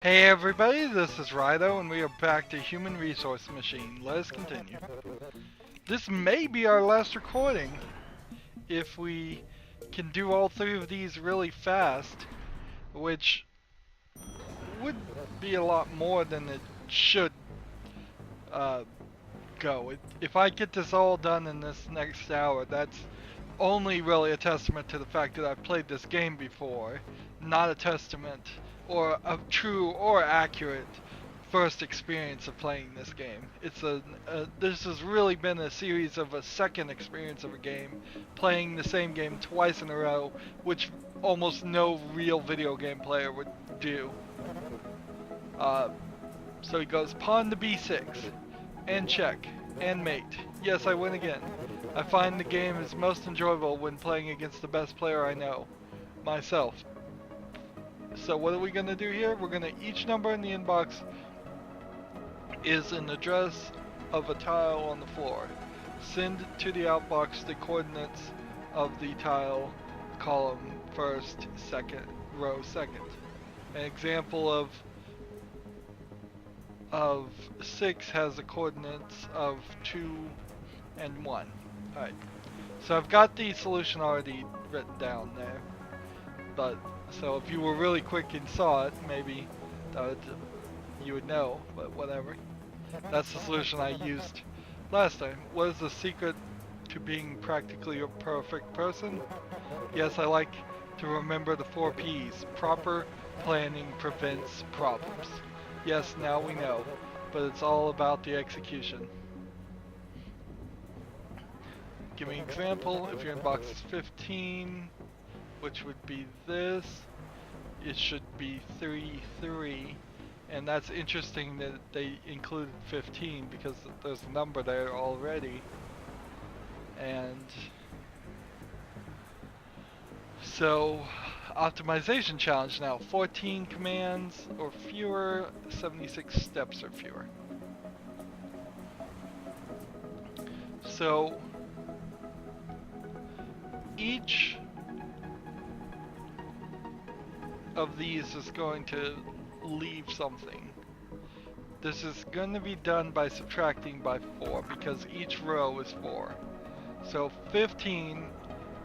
Hey everybody, this is Rydo and we are back to Human Resource Machine. Let us continue. This may be our last recording if we can do all three of these really fast, which would be a lot more than it should uh, go. If I get this all done in this next hour, that's only really a testament to the fact that I've played this game before, not a testament or a true or accurate first experience of playing this game. This has really been a series of a second experience of a game, playing the same game twice in a row, which almost no real video game player would do. Uh, so he goes pawn to b6, and check, and mate. Yes, I win again. I find the game is most enjoyable when playing against the best player I know, myself. So what are we going to do here? We're going to, each number in the inbox is an address of a tile on the floor. Send to the outbox the coordinates of the tile column first, second, row second. An example of 6 has the coordinates of 2 and 1. Alright, so I've got the solution already written down there, but so if you were really quick and saw it, maybe you would know, but whatever. That's the solution I used last time. What is the secret to being practically a perfect person? Yes, I like to remember the 4 P's. Proper planning prevents problems. Yes, now we know, but it's all about the execution. Give me an example. If your inbox is 15, which would be this, it should be 3, 3. And that's interesting that they included 15 because there's a number there already. And so, optimization challenge now. 14 commands or fewer, 76 steps or fewer. So, each of these is going to leave something. This is going to be done by subtracting by 4 because each row is 4. So 15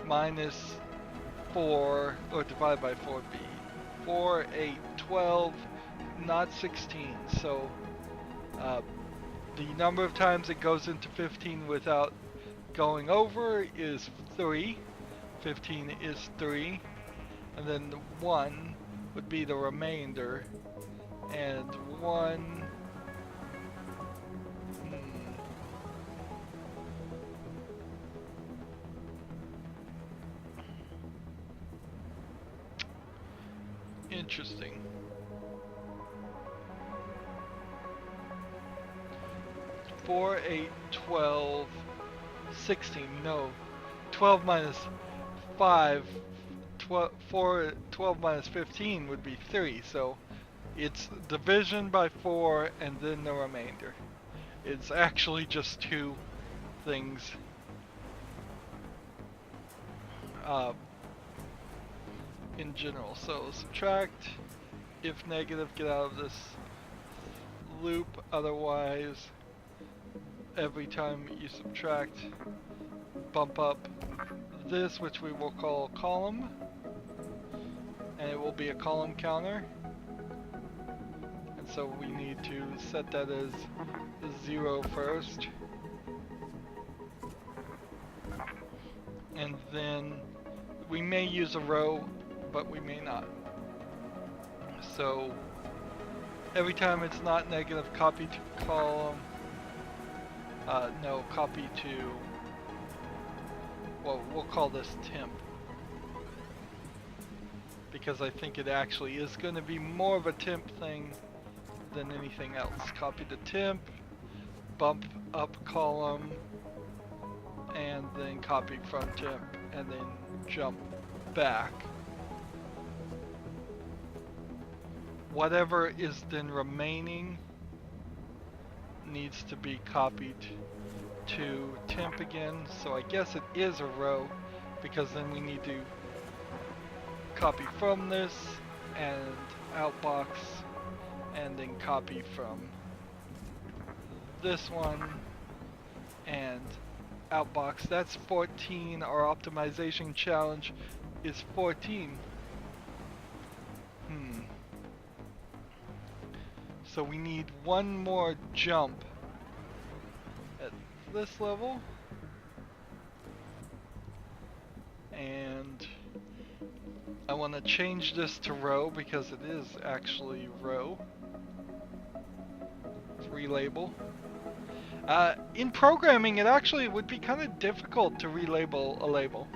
minus 4, or divide by 4 would be 4, 8, 12, not 16. So the number of times it goes into 15 without going over is 3. 15 is 3. And then the 1 would be the remainder. And 1... Interesting. 4, 8, 12, 16. No. 12 minus 5. 12 minus 15 would be 3. So it's division by 4 and then the remainder. It's actually just 2 things. In general. So subtract, if negative, get out of this loop. Otherwise, every time you subtract, bump up this, which we will call column, and it will be a column counter. And so we need to set that as 0 first, and then we may use a row, but we may not. So every time it's not negative, copy to column. No, copy to, well, we'll call this temp, because I think it actually is going to be more of a temp thing than anything else. Copy to temp, bump up column, and then copy from temp, and then jump back. Whatever is then remaining needs to be copied to temp again. So I guess it is a row, because then we need to copy from this and outbox and then copy from this one and outbox. That's 14. Our optimization challenge is 14. So we need one more jump at this level. And I want to change this to row because it is actually row. Let's relabel. In programming, it actually would be kind of difficult to relabel a label.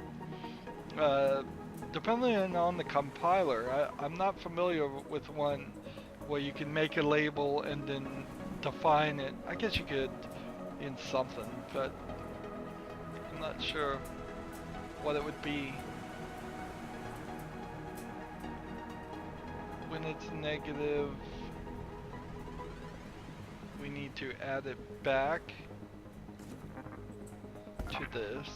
Depending on the compiler, I'm not familiar with one where you can make a label and then define it. I guess you could in something, but I'm not sure what it would be. When it's negative, we need to add it back to this.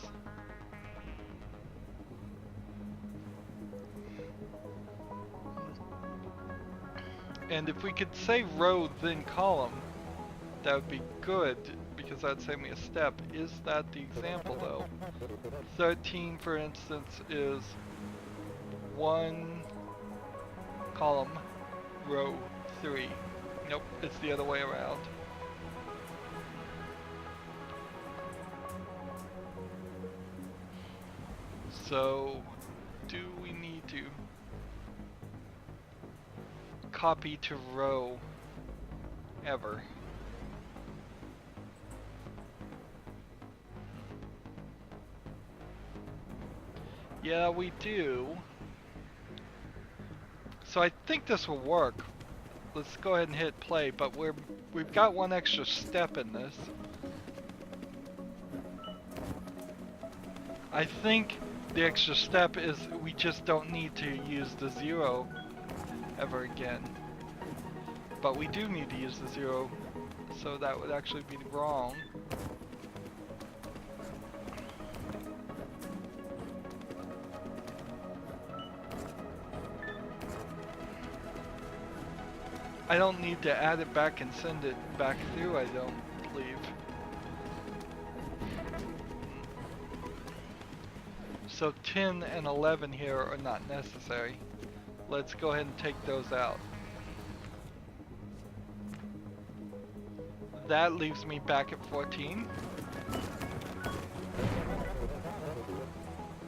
And if we could say row then column, that would be good, because that'd save me a step. Is that the example though? 13, for instance, is 1 column, row 3. Nope, it's the other way around. So, do we need to copy to row ever? Yeah, we do. So I think this will work. Let's go ahead and hit play, but we've got one extra step in this. I think the extra step is we just don't need to use the 0 ever again. But we do need to use the 0, so that would actually be wrong. I don't need to add it back and send it back through, I don't believe. So 10 and 11 here are not necessary. Let's go ahead and take those out. That leaves me back at 14.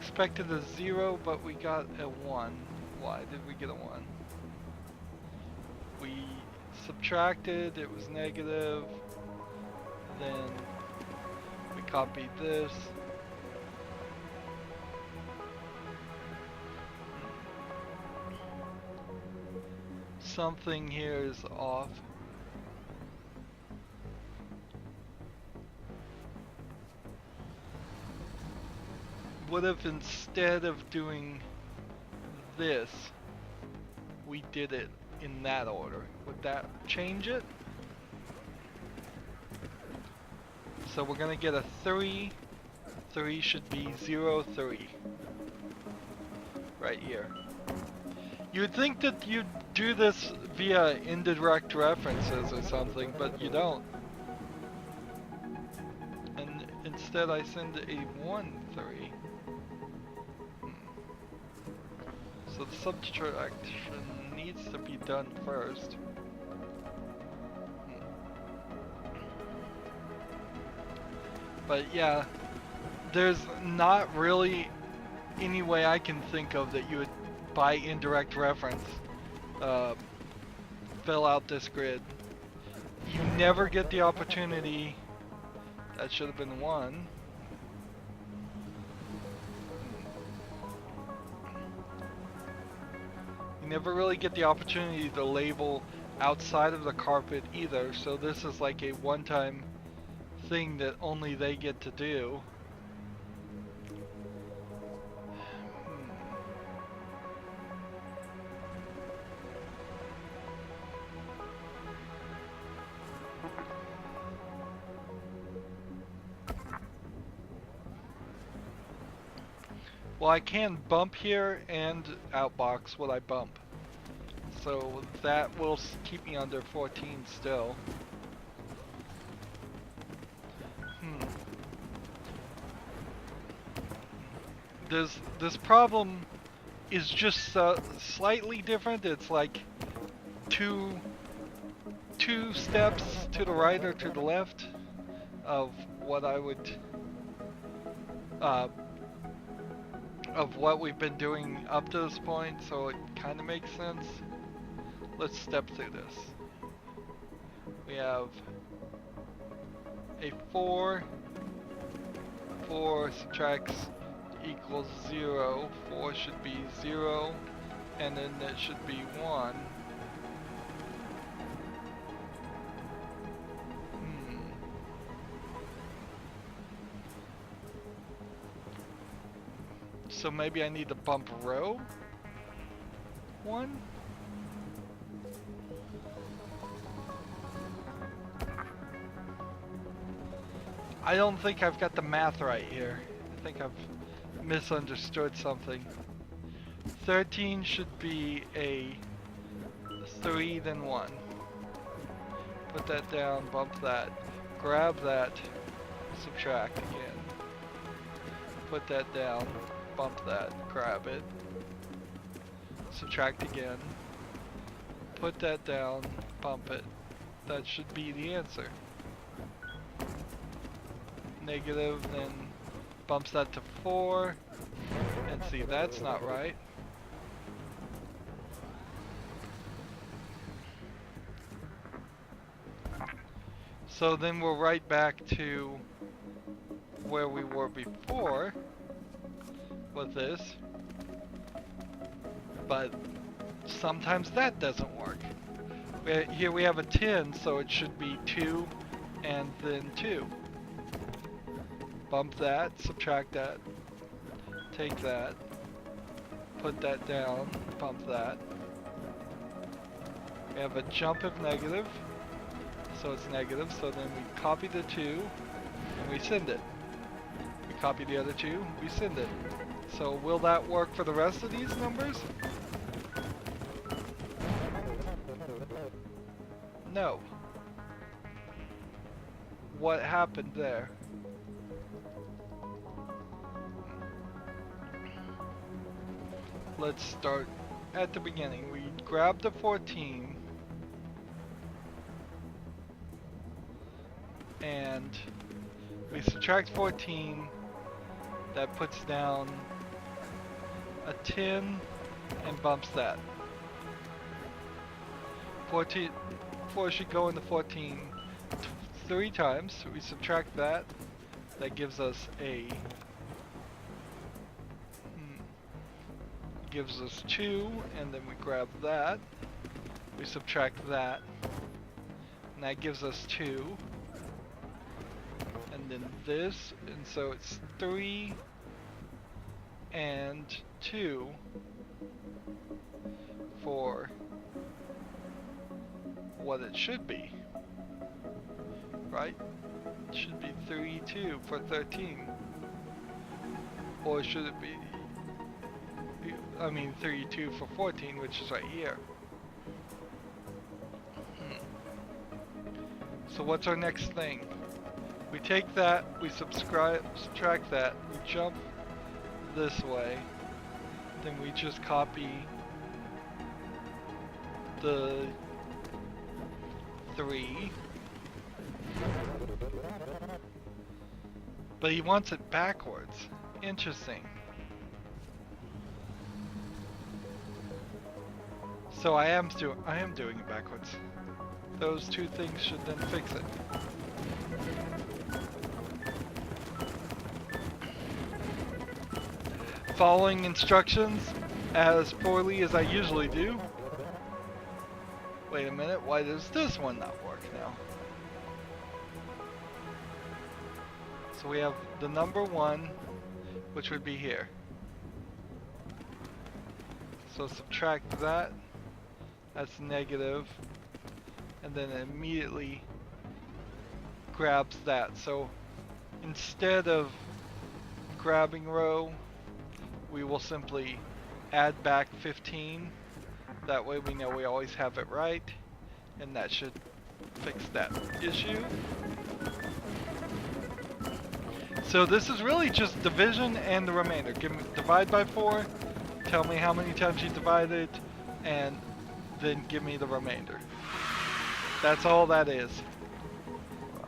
Expected a 0, but we got a 1. Why did we get a 1? We subtracted, it was negative. Then we copied this. Something here is off. What if instead of doing this, we did it in that order? Would that change it? So we're gonna get a 3. 3 should be 0, 3. Right here. You'd think that you'd do this via indirect references or something, but you don't. And instead I send a 1, 3. So the subtraction needs to be done first. But yeah, there's not really any way I can think of that you would, by indirect reference, fill out this grid. You never get the opportunity. That should have been 1. You never really get the opportunity to label outside of the carpet either, so this is like a one-time thing that only they get to do. Well, I can bump here and outbox what I bump. So that will keep me under 14 still. This problem is just slightly different. It's like two steps to the right or to the left of what I would of what we've been doing up to this point, so it kind of makes sense. Let's step through this. We have a 4 subtracts equals 0. 4 should be 0, and then that should be 1. So maybe I need to bump row 1? I don't think I've got the math right here. I think I've misunderstood something. 13 should be a 3, then 1. Put that down, bump that. Grab that, subtract again. Put that down, bump that, grab it. Subtract again. Put that down, bump it. That should be the answer. Negative, then bumps that to 4. And see, that's not right. So then we're right back to where we were before with this. But sometimes that doesn't work. Here we have a 10, so it should be 2 and then 2. Bump that, subtract that, take that, put that down, bump that. We have a jump of negative, so it's negative, so then we copy the 2 and we send it. We copy the other 2, we send it. So will that work for the rest of these numbers? No. What happened there? Let's start at the beginning. We grab the 14 and we subtract 14. That puts down a 10 and bumps that. 4 should go into 14 3 times. So we subtract that. That gives us a gives us 2, and then we grab that. We subtract that, and that gives us 2. And then this, and so it's 3 and 2 for what it should be, right? It should be 3, 2 for 13. Or should it be, I mean 3, 2 for 14, which is right here. So what's our next thing? We take that, we subtract that, we jump this way, then we just copy the 3. But he wants it backwards. Interesting. So I am doing it backwards. Those 2 things should then fix it. Following instructions as poorly as I usually do. Wait a minute, why does this one not work now? So we have the number 1, which would be here. So subtract that. That's negative, and then it immediately grabs that. So instead of grabbing row, we will simply add back 15 That way we know we always have it right, and that should fix that issue. So this is really just division and the remainder. Divide by 4, tell me how many times you divided, and then give me the remainder. That's all that is.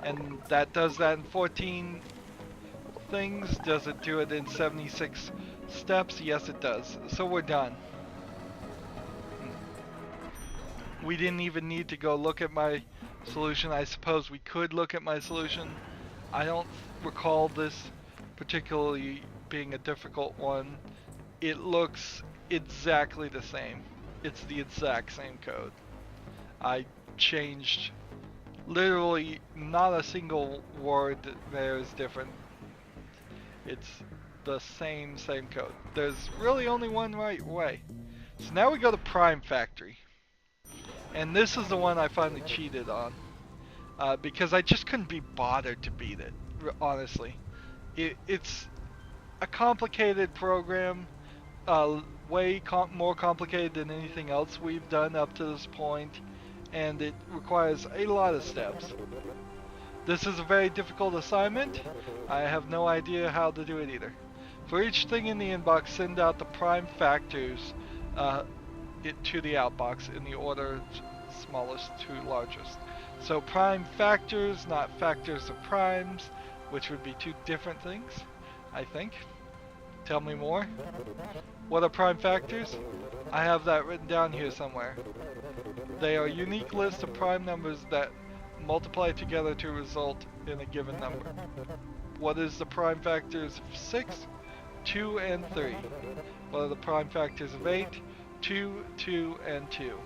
And that does that in 14 things. Does it do it in 76 steps? Yes, it does. So we're done. We didn't even need to go look at my solution. I suppose we could look at my solution. I don't recall this particularly being a difficult one. It looks exactly the same. It's the exact same code. I changed literally not a single word there is different. It's the same code. There's really only one right way. So now we go to Prime Factory. And this is the one I finally cheated on. Because I just couldn't be bothered to beat it, honestly. It's a complicated program, way more complicated than anything else we've done up to this point, and it requires a lot of steps. This is a very difficult assignment. I have no idea how to do it either. For each thing in the inbox, send out the prime factors to the outbox in the order smallest to largest. So prime factors, not factors of primes, which would be two different things, I think. Tell me more. What are prime factors? I have that written down here somewhere. They are unique lists of prime numbers that multiply together to result in a given number. What is the prime factors of 6, 2, and 3? What are the prime factors of 8, 2, 2, and 2?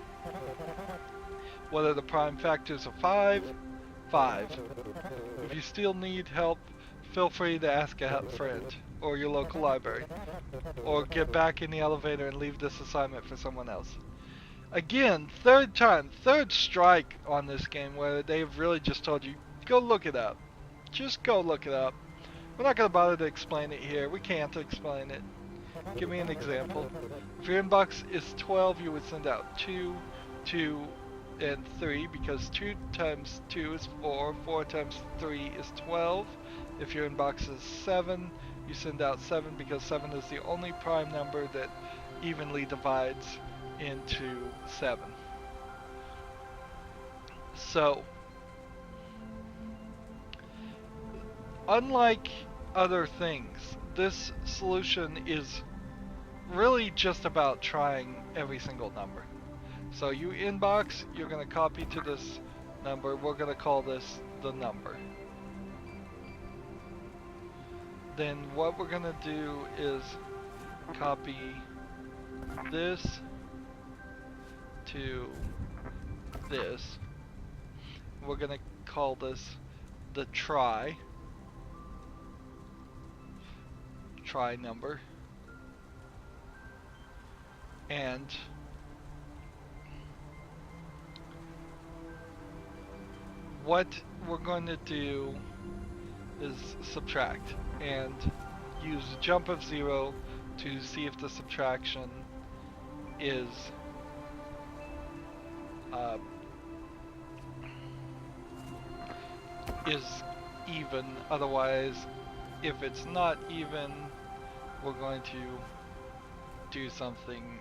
What are the prime factors of 5, 5? If you still need help, feel free to ask a friend or your local library, or get back in the elevator and leave this assignment for someone else. Again, third strike on this game where they've really just told you, go look it up. Just go look it up. We're not going to bother to explain it here. We can't explain it. Give me an example. If your inbox is 12, you would send out 2, 2, and 3, because 2 times 2 is 4, 4 times 3 is 12. If your inbox is 7, you send out 7, because 7 is the only prime number that evenly divides into 7. So, unlike other things, this solution is really just about trying every single number. So you inbox, you're going to copy to this number. We're going to call this the number. Then what we're going to do is copy this to this. We're going to call this the try number. And what we're going to do is subtract and use a jump of 0 to see if the subtraction is even. Otherwise, if it's not even, we're going to do something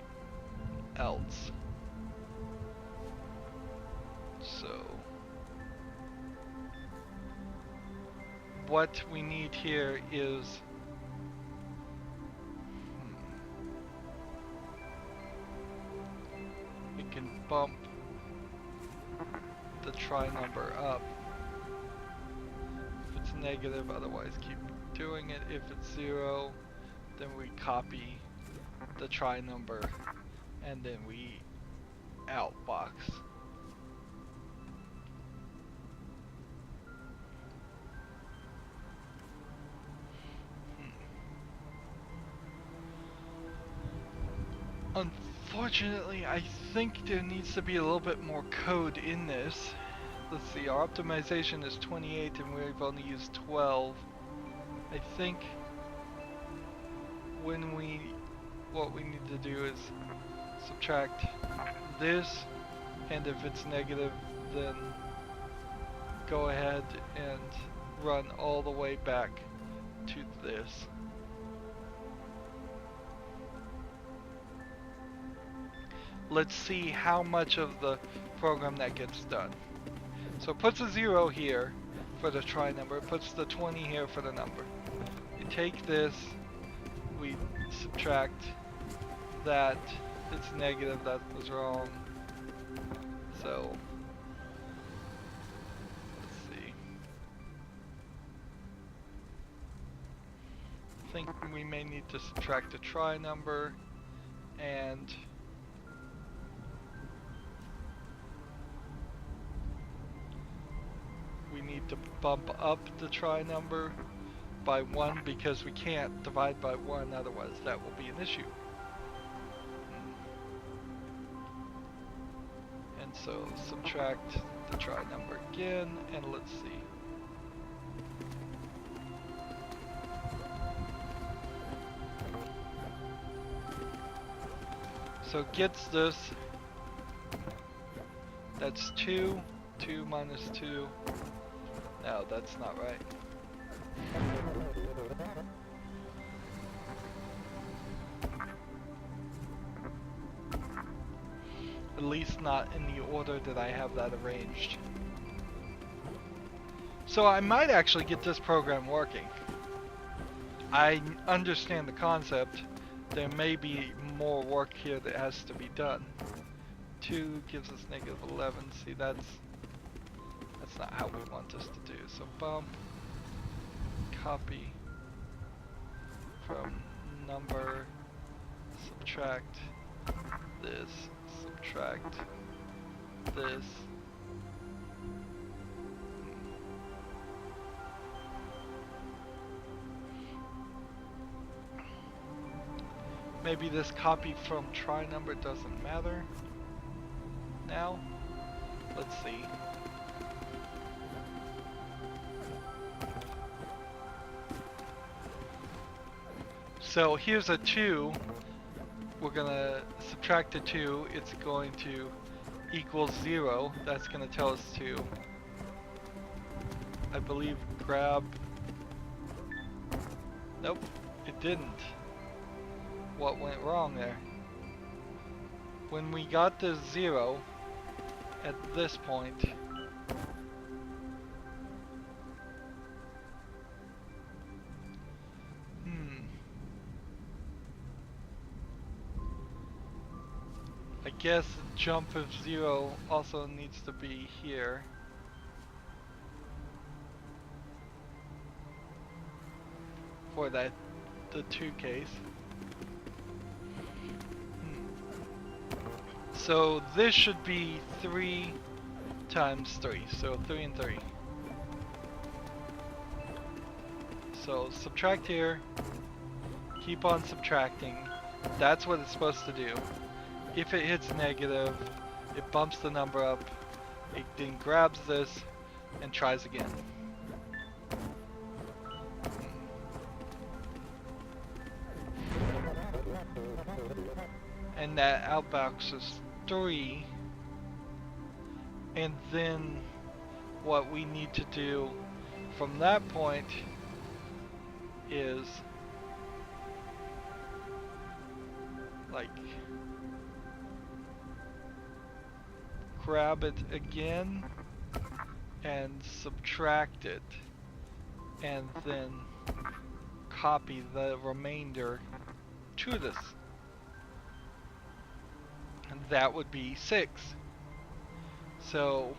else. So what we need here is we can bump the try number up if it's negative, otherwise keep doing it. If it's 0, then we copy the try number and then we outbox. Unfortunately, I think there needs to be a little bit more code in this. Let's see, our optimization is 28 and we've only used 12. I think what we need to do is subtract this, and if it's negative, then go ahead and run all the way back to this. Let's see how much of the program that gets done. So it puts a 0 here for the try number, it puts the 20 here for the number. We take this, we subtract that, it's negative, that was wrong. So, let's see. I think we may need to subtract the try number, and we need to bump up the try number by 1 because we can't divide by 1, otherwise that will be an issue. And so subtract the try number again, and let's see. So it gets this. That's 2. 2 minus 2. No, that's not right. At least not in the order that I have that arranged. So I might actually get this program working. I understand the concept. There may be more work here that has to be done. 2 gives us negative 11. See, that's not how we want us to do. So bump, copy from number, subtract this, subtract this. Maybe this copy from try number doesn't matter now. Let's see. So here's a 2. We're gonna subtract a 2. It's going to equal 0. That's gonna tell us to, I believe, grab. Nope, it didn't. What went wrong there? When we got the 0 at this point, I guess jump of 0 also needs to be here. For that, the 2 case. So this should be 3 times 3, so 3 and 3. So subtract here, keep on subtracting. That's what it's supposed to do. If it hits negative, it bumps the number up, it then grabs this and tries again. And that outboxes 3, and then what we need to do from that point is like grab it again and subtract it, and then copy the remainder to this. And that would be 6. So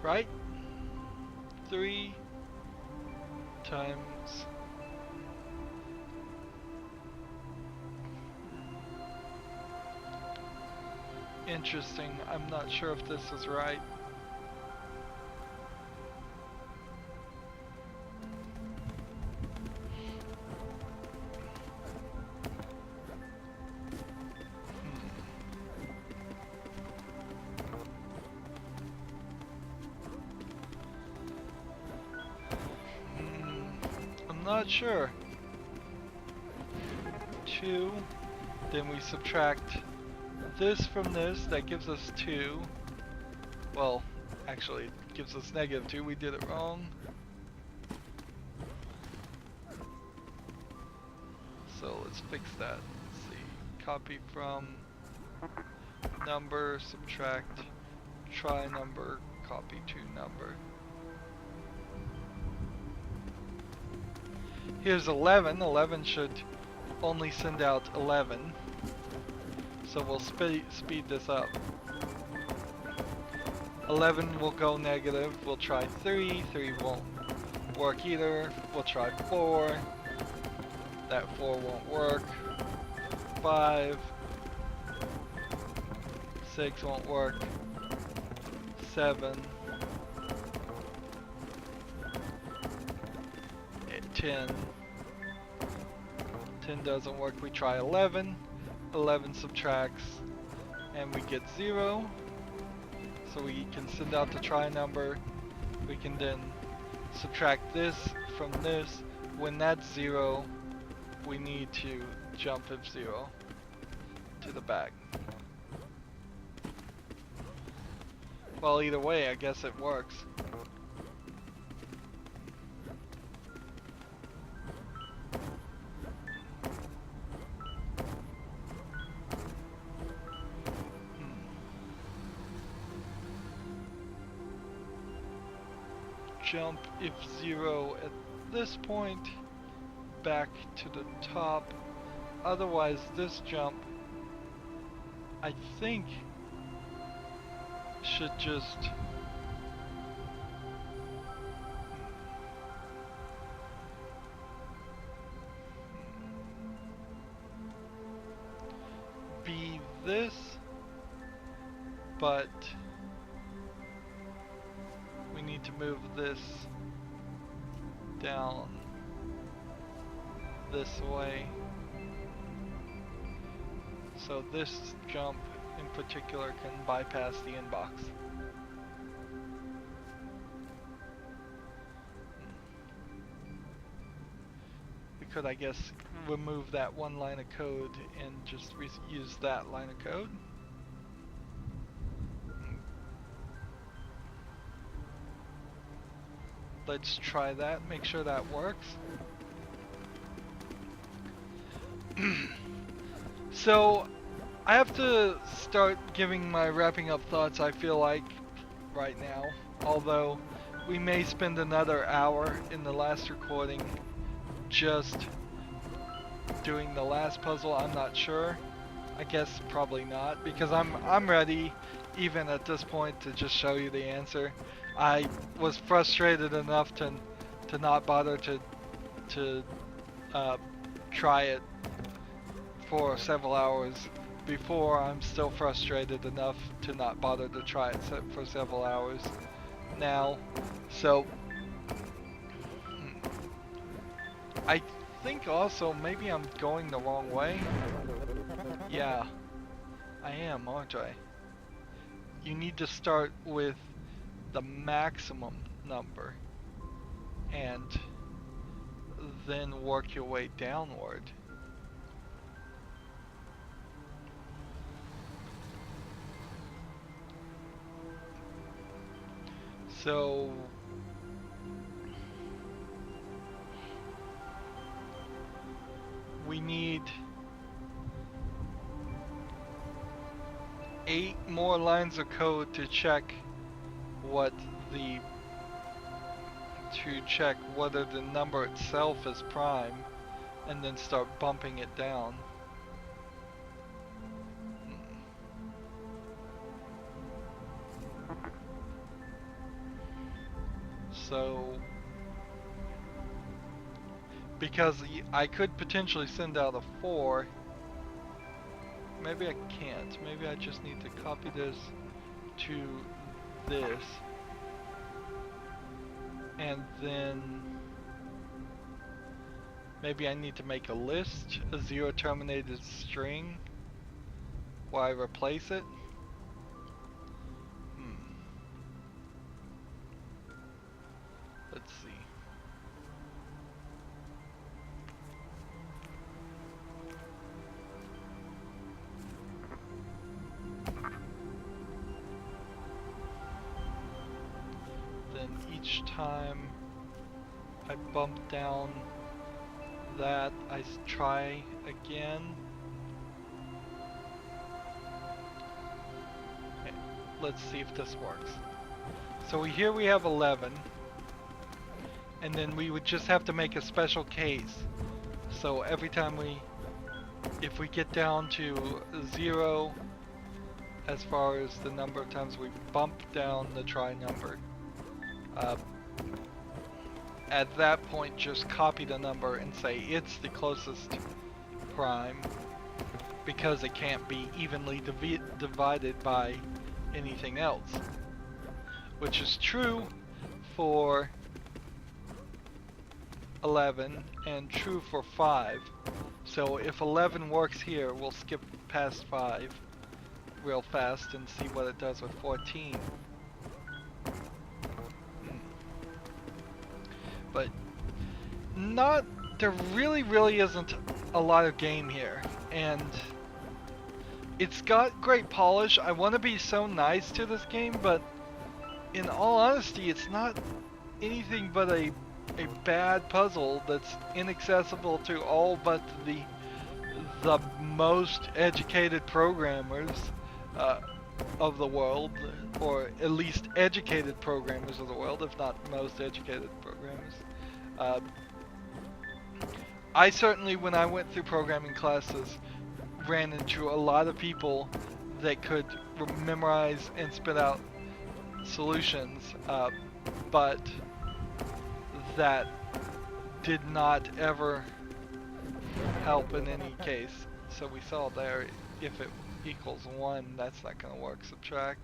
right? 3 times interesting. I'm not sure if this is right. Not sure. 2. Then we subtract this from this. That gives us 2. Well, actually, it gives us -2. We did it wrong. So let's fix that. Let's see. Copy from number, subtract, try number, copy to number. Here's 11. 11 should only send out 11. So we'll speed this up. 11 will go negative. We'll try 3. 3 won't work either. We'll try 4. That 4 won't work. 5. 6 won't work. 7. 10. 10 doesn't work. We try 11. 11 subtracts and we get 0. So we can send out the try number. We can then subtract this from this. When that's 0, we need to jump F0 to the back. Well, either way, I guess it works. Jump F0 at this point back to the top. Otherwise, this jump, I think, should just be this, but we need to move this down this way. So this jump in particular can bypass the inbox. We could, I guess, remove that one line of code and just use that line of code. Let's try that, make sure that works. So, I have to start giving my wrapping up thoughts, I feel like, right now. Although, we may spend another hour in the last recording just doing the last puzzle, I'm not sure. I guess probably not, because I'm ready, even at this point, to just show you the answer. I was frustrated enough to not bother to try it for several hours before. I'm still frustrated enough to not bother to try it for several hours now. So I think also maybe I'm going the wrong way. Yeah, I am, aren't I? You need to start with the maximum number and then work your way downward. So we need 8 more lines of code to check whether the number itself is prime, and then start bumping it down. So, because I could potentially send out a 4, maybe I can't. Maybe I just need to copy this to this, and then maybe I need to make a list, a 0 terminated string, where I replace it. Let's see. each time I bump down that, I try again. Okay, let's see if this works. So here we have 11, and then we would just have to make a special case. So every time if we get down to 0, as far as the number of times we bump down the try number, at that point just copy the number and say it's the closest prime, because it can't be evenly divided by anything else, which is true for 11 and true for 5. So if 11 works here, we'll skip past 5 real fast and see what it does with 14. But there really isn't a lot of game here, and it's got great polish. I want to be so nice to this game, but in all honesty, it's not anything but a bad puzzle that's inaccessible to all but the most educated programmers of the world, or at least educated programmers of the world, if not most educated programmers. I certainly, when I went through programming classes, ran into a lot of people that could memorize and spit out solutions, but that did not ever help in any case. So we saw there, if it equals 1, that's not going to work. Subtract.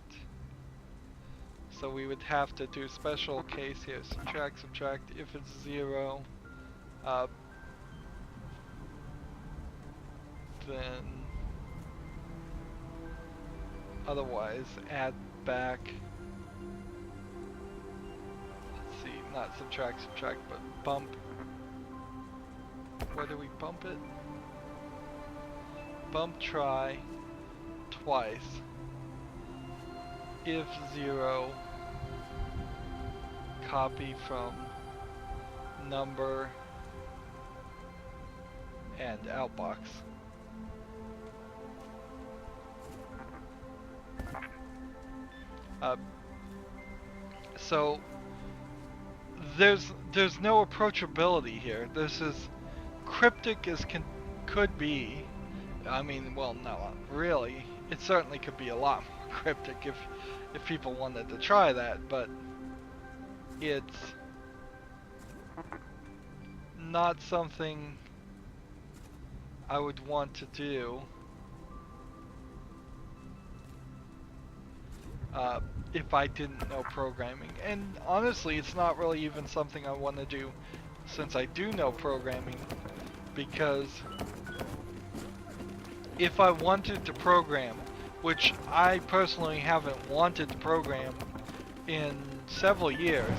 So we would have to do special case here. Subtract. If it's 0, then otherwise add back. Let's see, not subtract, but bump. Where do we bump it? Bump try twice. If 0, copy from number and outbox. So there's no approachability here. This is cryptic as could be. I mean, well, no, really. It certainly could be a lot more cryptic if people wanted to try that, but it's not something I would want to do if I didn't know programming. And honestly, it's not really even something I want to do since I do know programming, because if I wanted to program, which I personally haven't wanted to program in several years,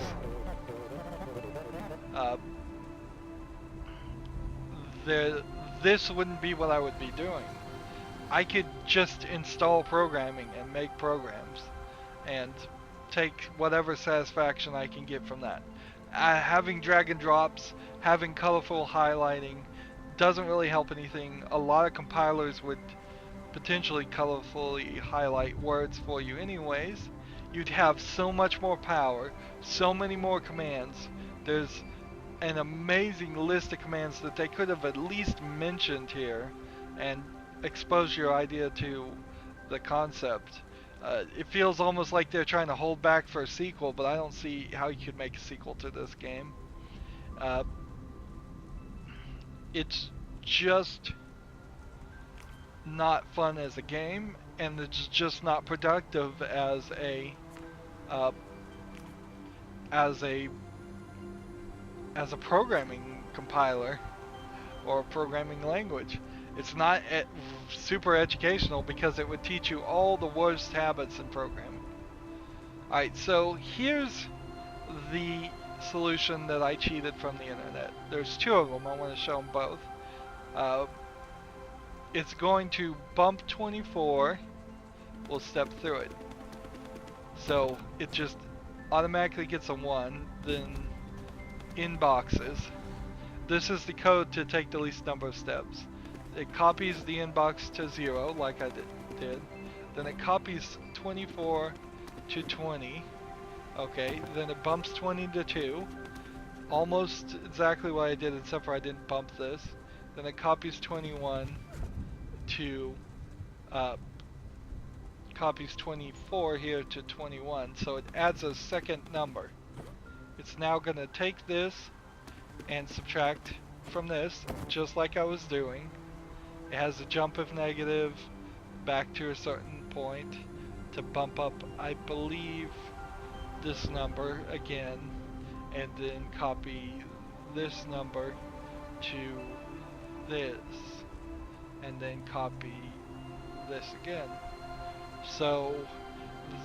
this wouldn't be what I would be doing. I could just install programming and make programs and take whatever satisfaction I can get from that. Having drag and drops, having colorful highlighting doesn't really help anything. A lot of compilers would potentially colorfully highlight words for you anyways. You'd have so much more power, so many more commands. There's an amazing list of commands that they could have at least mentioned here and expose your idea to the concept. It feels almost like they're trying to hold back for a sequel, but I don't see how you could make a sequel to this game. It's just not fun as a game, and it's just not productive as a programming compiler or programming language. It's not super educational because it would teach you all the worst habits in programming. Alright, so here's the solution that I cheated from the internet. There's two of them. I want to show them both. It's going to bump 24. We'll step through it. So it just automatically gets a 1. then inboxes. This is the code to take the least number of steps. It copies the inbox to 0, like I did. Then it copies 24 to 20. Okay, then it bumps 20 to 2. Almost exactly what I did, except for I didn't bump this. Then it copies 21 to, copies 24 here to 21. So it adds a second number. It's now going to take this and subtract from this, just like I was doing. It has a jump of negative back to a certain point to bump up, I believe, this number again, and then copy this number to this, and then copy this again. So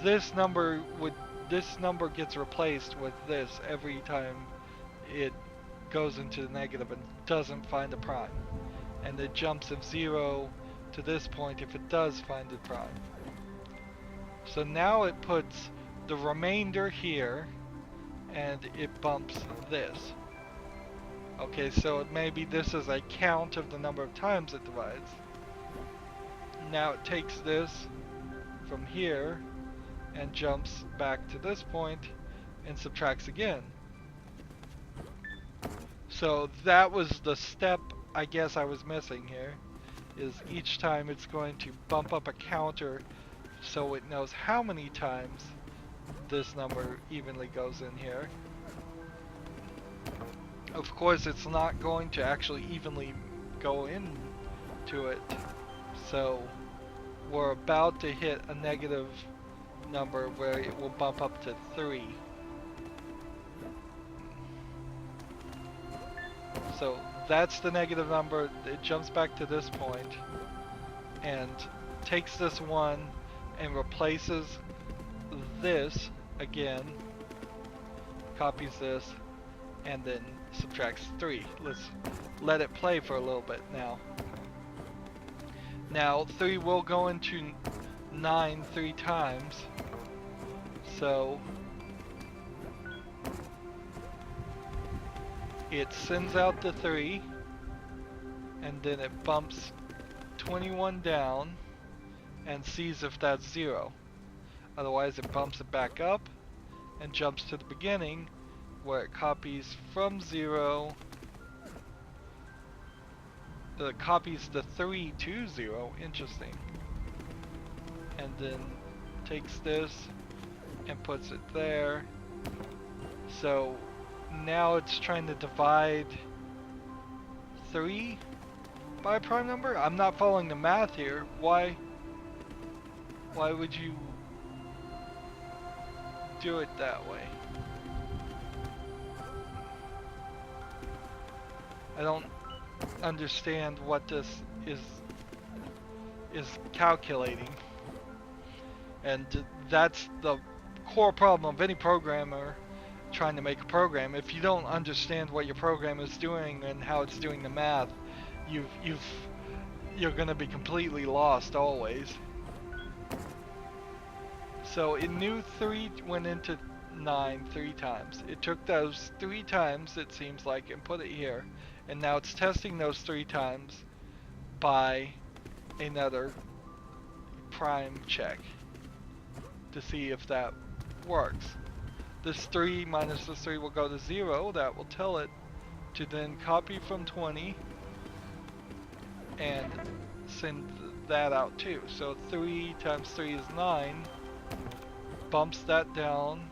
this number gets replaced with this every time it goes into the negative and doesn't find a prime, and it jumps of 0 to this point if it does find a prime. So now it puts the remainder here and it bumps this. Okay, so maybe this is a count of the number of times it divides. Now it takes this from here and jumps back to this point and subtracts again. So that was the step I guess I was missing here, is each time it's going to bump up a counter so it knows how many times this number evenly goes in here. Of course, it's not going to actually evenly go into it, so we're about to hit a negative number where it will bump up to 3. So that's the negative number. It jumps back to this point and takes this 1 and replaces this again, copies this, and then subtracts 3. Let's let it play for a little bit now. Now 3 will go into 9 3 times, so it sends out the 3, and then it bumps 21 down and sees if that's 0. Otherwise it bumps it back up and jumps to the beginning, where it copies from 0, it copies the 3 to 0, interesting, and then takes this and puts it there. So now it's trying to divide 3 by a prime number? I'm not following the math here. Why would you do it that way? I don't understand what this is calculating. And that's the core problem of any programmer trying to make a program. If you don't understand what your program is doing and how it's doing the math, you're gonna be completely lost always. So it knew 3 went into 9 3 times. It took those 3 times, it seems like, and put it here. And now it's testing those 3 times by another prime check to see if that works. This 3 minus this 3 will go to 0. That will tell it to then copy from 20 and send that out too. So 3 times 3 is 9. Bumps that down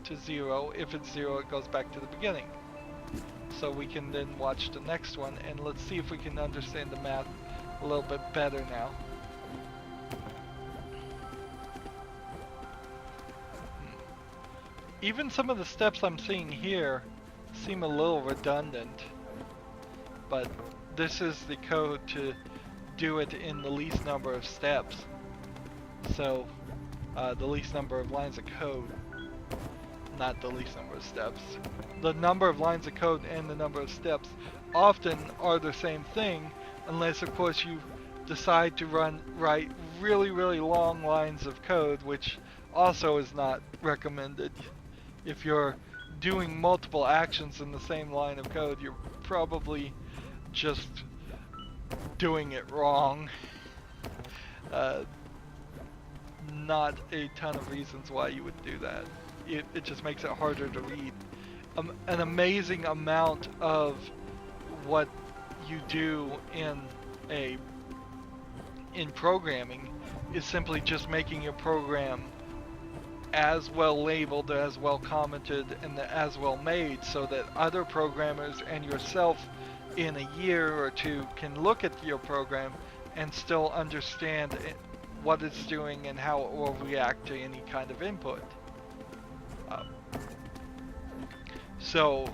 to 0. If it's 0, it goes back to the beginning. So we can then watch the next one, and let's see if we can understand the math a little bit better now. Even some of the steps I'm seeing here seem a little redundant, but this is the code to do it in the least number of steps. So the least number of lines of code, not the least number of steps. The number of lines of code and the number of steps often are the same thing, unless of course you decide to write really long lines of code, which also is not recommended if you're doing multiple actions in the same line of code, you're probably just doing it wrong. Not a ton of reasons why you would do that. It just makes it harder to read. An amazing amount of what you do in programming is simply just making your program as well labeled, as well commented, and as well made, so that other programmers and yourself in a year or two can look at your program and still understand what it's doing and how it will react to any kind of input. So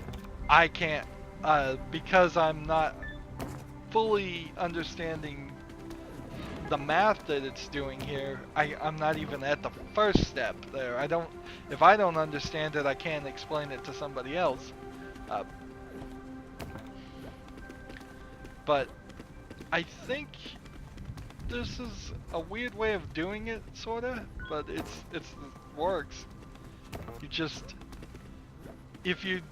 I can't, because I'm not fully understanding the math that it's doing here, I'm not even at the first step there. If I don't understand it, I can't explain it to somebody else. But I think this is a weird way of doing it, sorta, but it works. You just, if you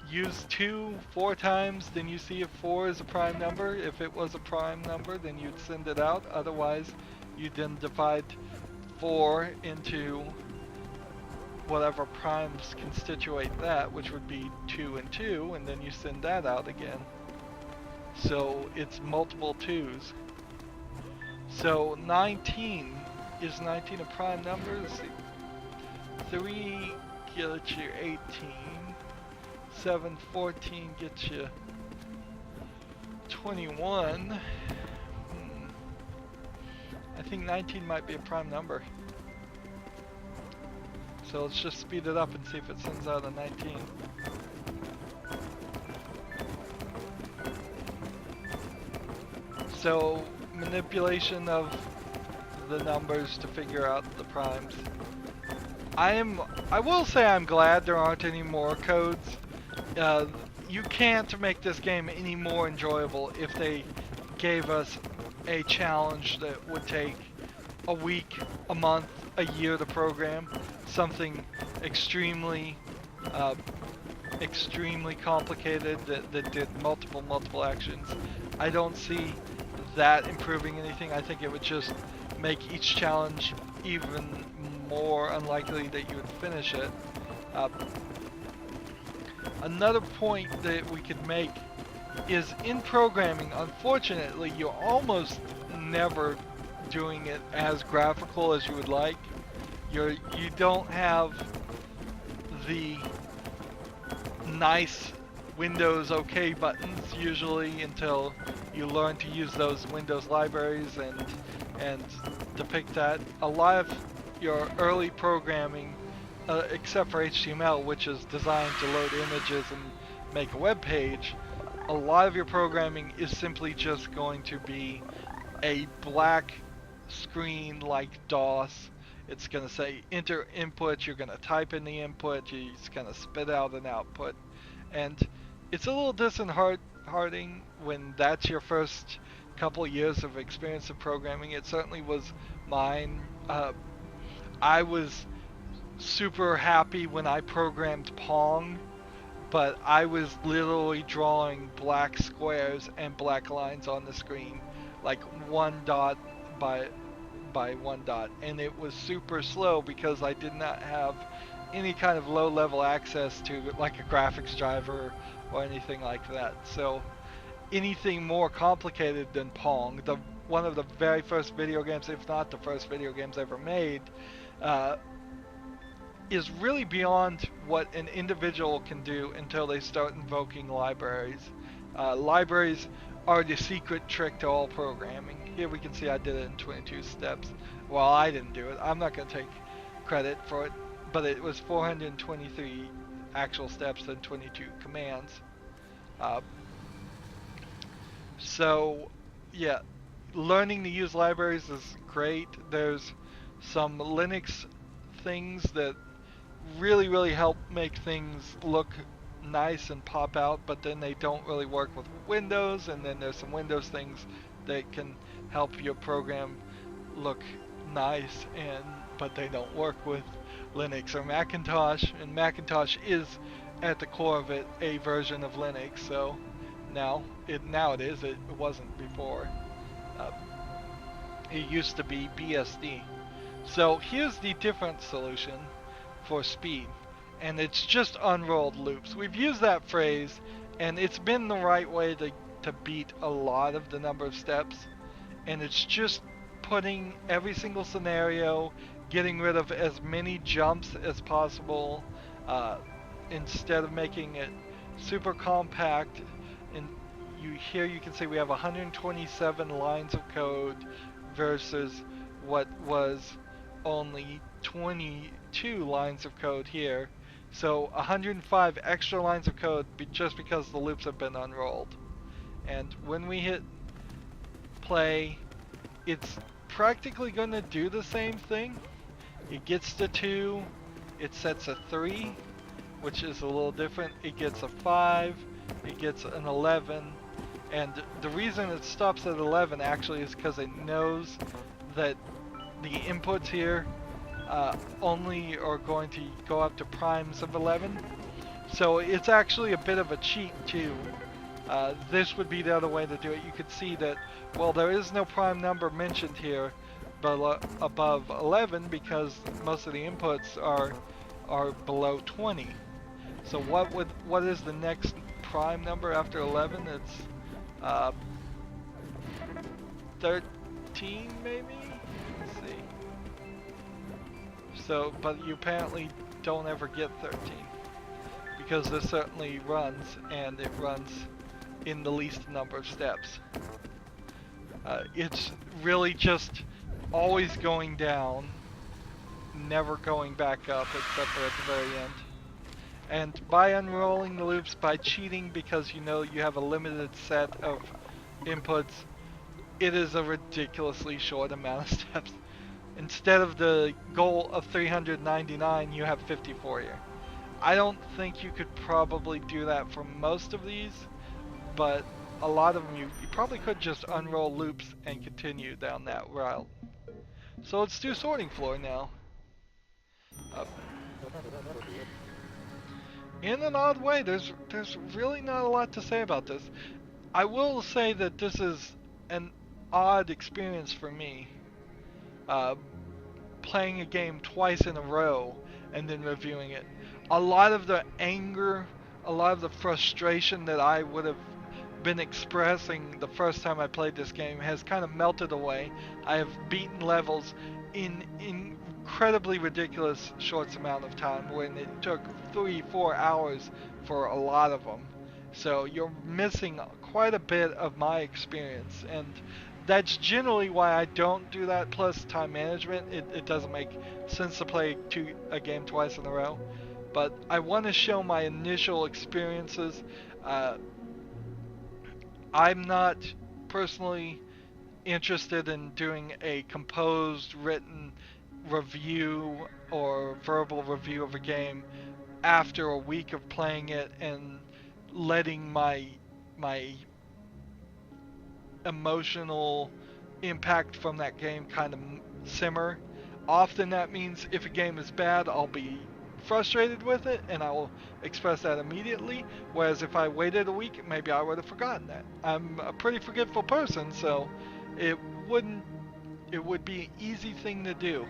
use 2 4 times, then you see if 4 is a prime number. If it was a prime number, then you'd send it out. Otherwise, you then divide 4 into whatever primes constitute that, which would be 2 and 2, and then you send that out again. So it's multiple 2s. So 19, is 19 a prime number? Let's see. 3 gets you 18. 7, 14 gets you 21. I think 19 might be a prime number. So let's just speed it up and see if it sends out a 19. So manipulation of the numbers to figure out the primes. I will say I'm glad there aren't any more codes. You can't make this game any more enjoyable if they gave us a challenge that would take a week, a month, a year to program. Something extremely complicated that did multiple actions. I don't see that improving anything. I think it would just make each challenge even more unlikely that you would finish it. Another point that we could make is in programming, unfortunately, you're almost never doing it as graphical as you would like. You don't have the nice Windows OK buttons usually until you learn to use those Windows libraries and depict that. A lot of your early programming, except for HTML, which is designed to load images and make a web page, a lot of your programming is simply just going to be a black screen like DOS. It's going to say enter input, you're going to type in the input, it's going to spit out an output. And it's a little disheartening when that's your first couple years of experience of programming. It certainly was mine. I was super happy when I programmed Pong, but I was literally drawing black squares and black lines on the screen, like one dot by one dot, and it was super slow because I did not have any kind of low-level access to like a graphics driver or anything like that. So anything more complicated than Pong, one of the very first video games, if not the first video games ever made, is really beyond what an individual can do until they start invoking libraries. Libraries are the secret trick to all programming. Here we can see I did it in 22 steps. Well, I didn't do it. I'm not going to take credit for it, but it was 423 actual steps and 22 commands. So, yeah, learning to use libraries is great. There's some Linux things that really help make things look nice and pop out, but then they don't really work with Windows, and then there's some Windows things that can help your program look nice, but they don't work with Linux or Macintosh, and Macintosh is at the core of it a version of Linux. So now it is. It wasn't before. Uh, it used to be BSD. So here's the different solution for speed, and it's just unrolled loops. We've used that phrase, and it's been the right way to beat a lot of the number of steps, and it's just putting every single scenario, getting rid of as many jumps as possible, instead of making it super compact. And here you can see we have 127 lines of code versus what was only 22 lines of code here. So 105 extra lines of code just because the loops have been unrolled. And when we hit play, it's practically going to do the same thing. It gets to 2, it sets a 3, which is a little different. It gets a 5, it gets an 11, and the reason it stops at 11 actually is because it knows that the inputs here only are going to go up to primes of 11. So it's actually a bit of a cheat too. This would be the other way to do it. You could see that, well, there is no prime number mentioned here above 11 because most of the inputs are below 20. So what is the next prime number after 11? It's 13 maybe? Let's see. So, but you apparently don't ever get 13 because this certainly runs, and it runs in the least number of steps. It's really just always going down, never going back up except for at the very end. And by unrolling the loops, by cheating because you know you have a limited set of inputs, it is a ridiculously short amount of steps. Instead of the goal of 399, you have 54 here. I don't think you could probably do that for most of these, but a lot of them you probably could just unroll loops and continue down that route. So let's do sorting floor now. In an odd way, there's really not a lot to say about this. I will say that this is an odd experience for me. Playing a game twice in a row and then reviewing it. A lot of the anger, a lot of the frustration that I would have been expressing the first time I played this game has kind of melted away. I have beaten levels in incredibly ridiculous short amount of time when it took 3-4 hours for a lot of them. So you're missing quite a bit of my experience, and that's generally why I don't do that, plus time management. It doesn't make sense to play a game twice in a row. But I want to show my initial experiences. I'm not personally interested in doing a composed, written review or verbal review of a game after a week of playing it and letting my emotional impact from that game kind of simmer. Often that means if a game is bad, I'll be frustrated with it and I will express that immediately, whereas if I waited a week, maybe I would have forgotten that. I'm a pretty forgetful person, so it would be an easy thing to do.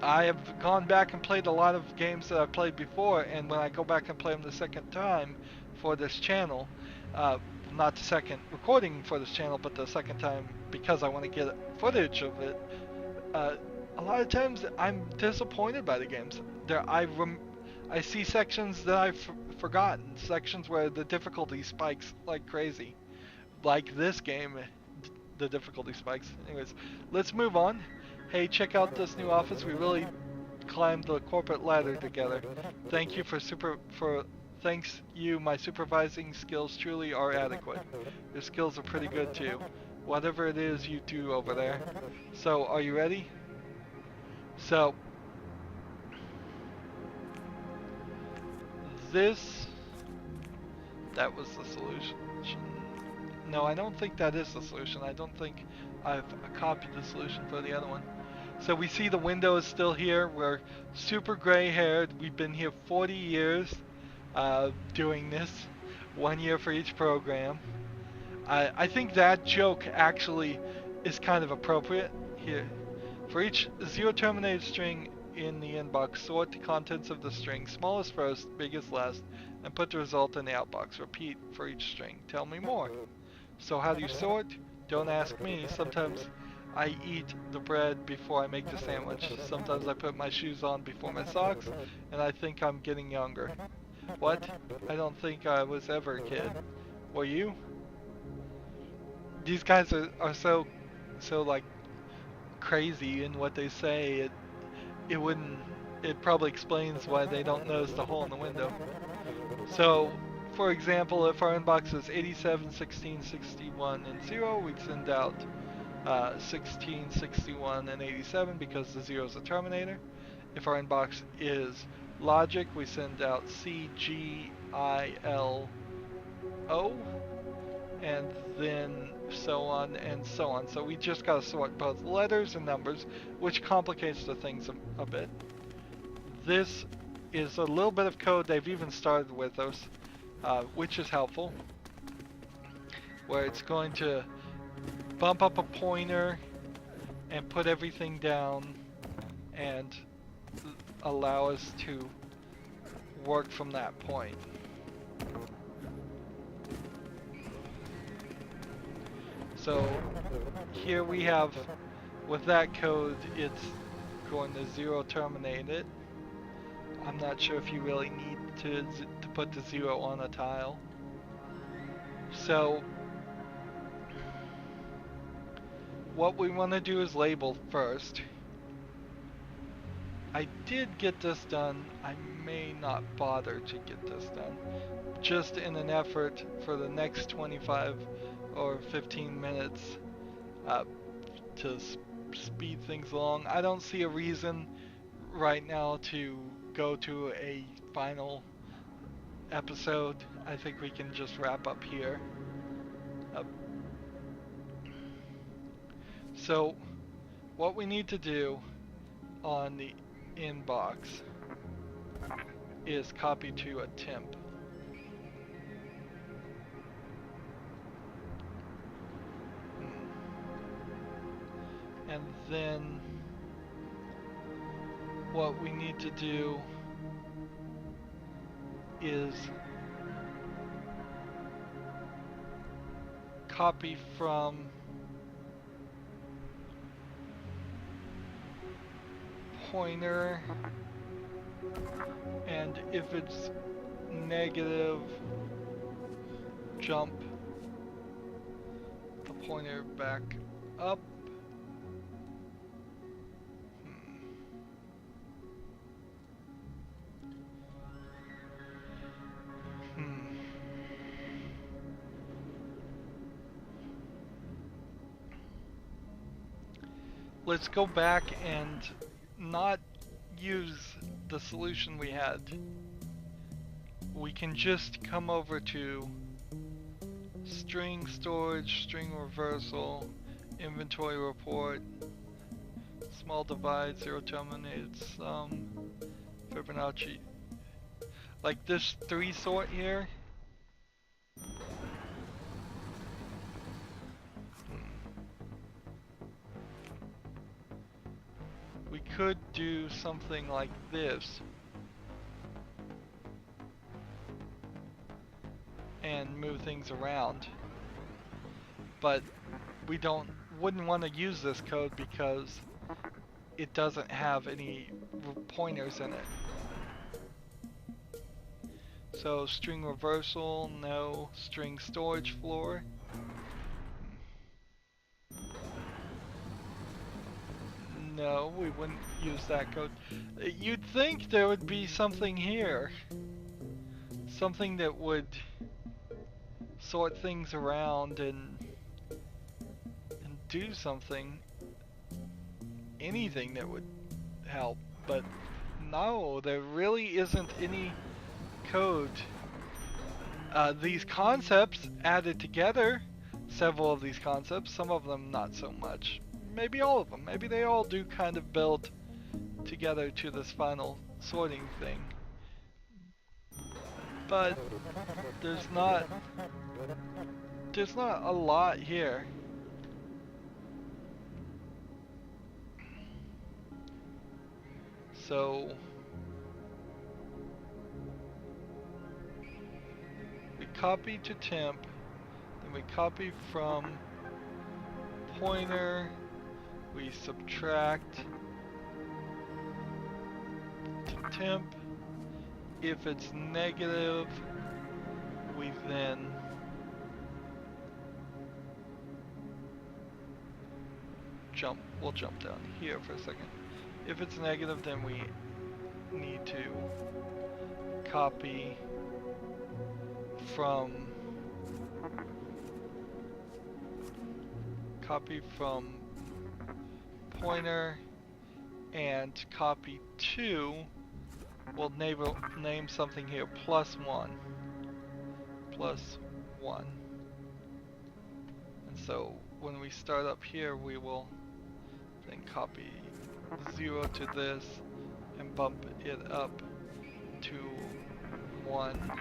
I have gone back and played a lot of games that I've played before, and when I go back and play them the second time for this channel, not the second recording for this channel, but the second time because I want to get footage of it, a lot of times I'm disappointed by the games. I see sections that I've forgotten, sections where the difficulty spikes like crazy. Like this game, the difficulty spikes. Anyways, let's move on. Hey, check out this new office. We really climbed the corporate ladder together. Thanks you, my supervising skills truly are adequate. Your skills are pretty good too. Whatever it is you do over there. So, are you ready? So, that was the solution. No, I don't think that is the solution. I don't think I've copied the solution for the other one. So we see the window is still here. We're super gray haired. We've been here 40 years doing this, 1 year for each program. I think that joke actually is kind of appropriate here. For each zero terminated string in the inbox, sort the contents of the string, smallest first, biggest last, and put the result in the outbox. Repeat for each string. Tell me more. So how do you sort? Don't ask me. Sometimes I eat the bread before I make the sandwich. Sometimes I put my shoes on before my socks, and I think I'm getting younger. What? I don't think I was ever a kid. Were you? These guys are so like crazy in what they say. It wouldn't. It probably explains why they don't notice the hole in the window. So, for example, if our inbox is 87, 16, 61, and 0, we'd send out 16, 61, and 87 because the 0 is a terminator. If our inbox is logic, we send out C, G, I, L, O, and then so on and so on. So we just gotta sort both letters and numbers, which complicates the things a bit. This is a little bit of code they've even started with us, which is helpful, where it's going to bump up a pointer and put everything down and allow us to work from that point. So here we have, with that code, it's going to zero terminate it. I'm not sure if you really need to put the 0 on a tile. So what we want to do is label first. I did get this done. I may not bother to get this done, just in an effort for the next 25 or 15 minutes to speed things along. I don't see a reason right now to go to a final episode. I think we can just wrap up here. So what we need to do on the inbox is copy to a temp. And then what we need to do is copy from pointer, and if it's negative, jump the pointer back up. Let's go back and not use the solution we had. We can just come over to string storage, string reversal, inventory report, small divide, 0 terminated sum, Fibonacci. Like this 3 sort here. We could do something like this and move things around, but we wouldn't want to use this code because it doesn't have any pointers in it. So string reversal, no. String storage floor. No, we wouldn't use that code. You'd think there would be something here. Something that would sort things around and do something. Anything that would help. But no, there really isn't any code. These concepts added together, several of these concepts, some of them not so much, maybe all of them. Maybe they all do kind of build together to this final sorting thing. But there's not a lot here. So we copy to temp, then we copy from pointer, we subtract to temp. If it's negative, we then we'll jump down here for a second. If it's negative, then we need to copy from pointer and copy to, we'll name something here +1. And so when we start up here, we will then copy 0 to this and bump it up to 1.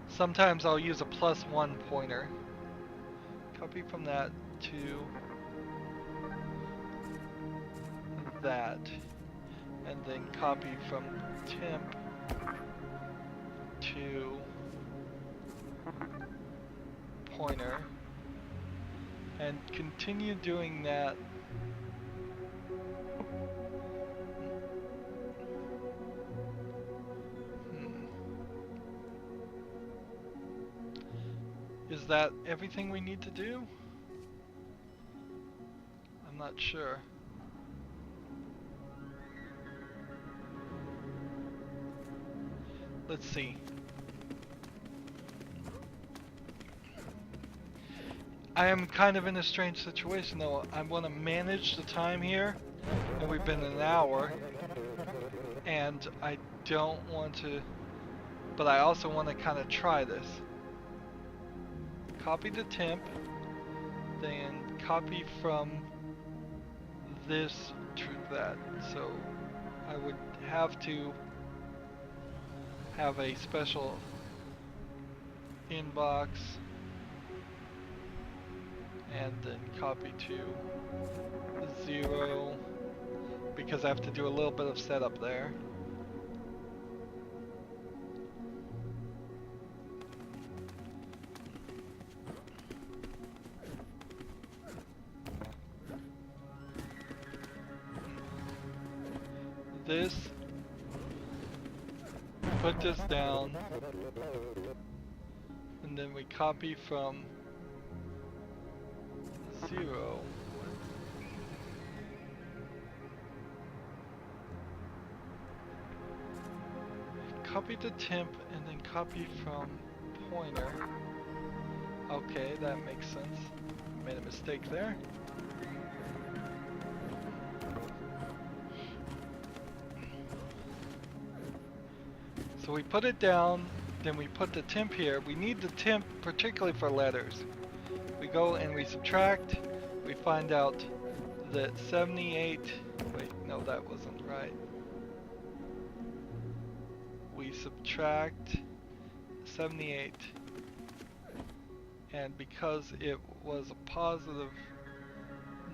Sometimes I'll use a +1 pointer. Copy from that to that, and then copy from temp to pointer, and continue doing that. Is that everything we need to do? I'm not sure. Let's see. I am kind of in a strange situation though. I want to manage the time here, and we've been an hour, and I don't want to, but I also want to kind of try this. Copy the temp, then copy from this to that. So I would have to have a special inbox and then copy to 0 because I have to do a little bit of setup there. This, put this down, and then we copy from 0. Copy the temp and then copy from pointer. Okay, that makes sense. Made a mistake there. So we put it down, then we put the temp here. We need the temp particularly for letters. We go and we subtract, we find out that 78, wait, no, that wasn't right. We subtract 78, and because it was a positive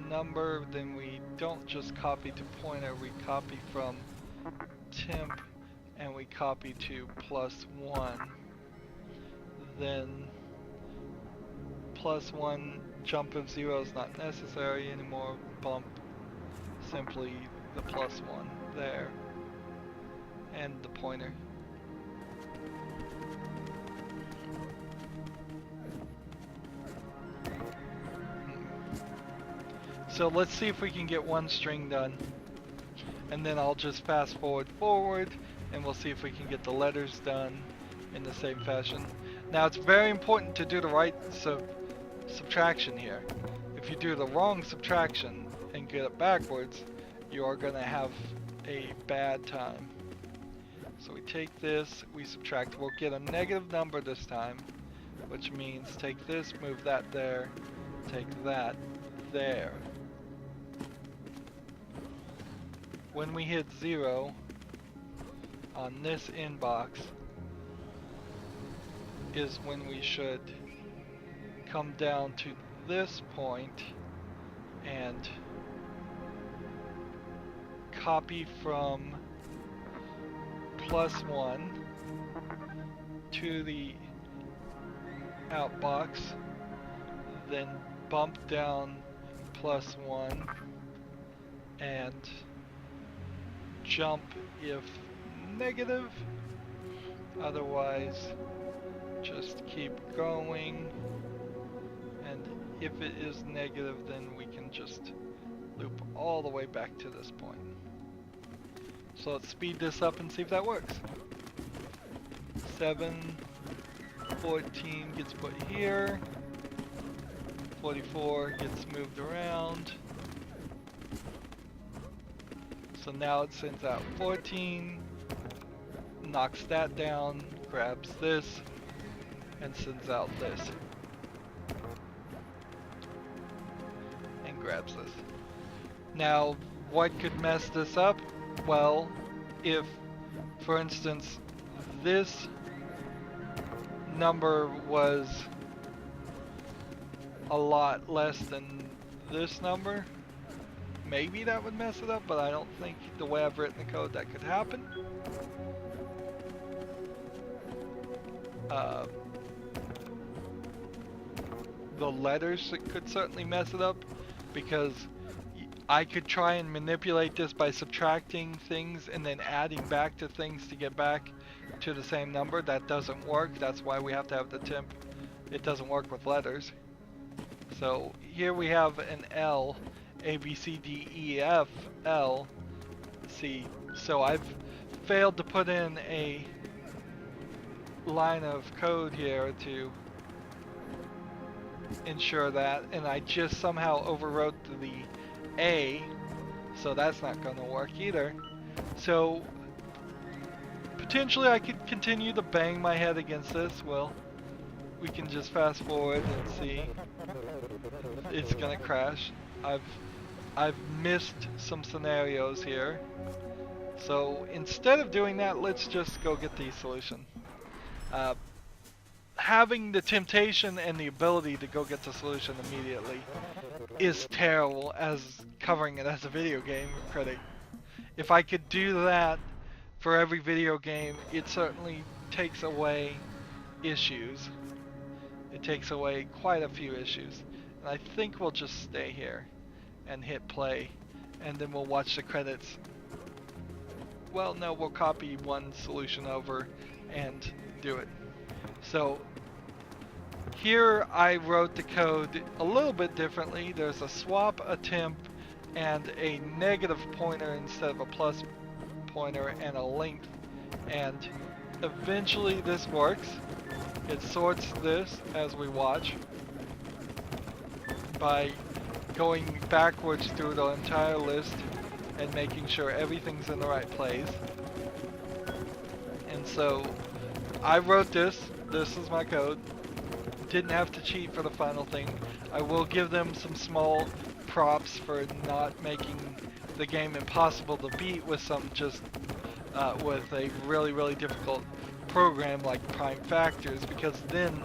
number, then we don't just copy to pointer, we copy from temp and we copy to +1. Then +1 jump of 0 is not necessary anymore. Bump simply the +1 there and the pointer. So let's see if we can get one string done, and then I'll just fast forward and we'll see if we can get the letters done in the same fashion. Now it's very important to do the right subtraction here. If you do the wrong subtraction and get it backwards, you are going to have a bad time. So we take this, we subtract, we'll get a negative number this time, which means take this, move that there, take that. there. When we hit 0 on this inbox is when we should come down to this point and copy from +1 to the outbox, then bump down +1 and jump if negative, otherwise just keep going, and if it is negative then we can just loop all the way back to this point. So let's speed this up and see if that works. 714 gets put here, 44 gets moved around. So now it sends out 14, knocks that down, grabs this, and sends out this. And grabs this. Now, what could mess this up? Well, if, for instance, this number was a lot less than this number, maybe that would mess it up, but I don't think the way I've written the code that could happen. The letters could certainly mess it up, because I could try and manipulate this by subtracting things and then adding back to things to get back to the same number. That doesn't work. That's why we have to have the temp. It doesn't work with letters. So here we have an L, A, B, C, D, E, F, L, C. So I've failed to put in a line of code here to ensure that, and I just somehow overwrote the A, so that's not going to work either. So potentially I could continue to bang my head against this. Well, we can just fast forward and see. It's gonna crash. I've missed some scenarios here. So instead of doing that, let's just go get the solution. Having the temptation and the ability to go get the solution immediately is terrible as covering it as a video game critic. If I could do that for every video game, it certainly takes away issues. It takes away quite a few issues. And I think we'll just stay here and hit play, and then we'll watch the credits. Well, no, we'll copy one solution over and do it. So here I wrote the code a little bit differently. There's a swap, a temp, and a negative pointer instead of a plus pointer, and a length. And eventually this works. It sorts this as we watch by going backwards through the entire list and making sure everything's in the right place. And so I wrote this. This is my code. Didn't have to cheat for the final thing. I will give them some small props for not making the game impossible to beat with some just with a really difficult program like prime factors, because then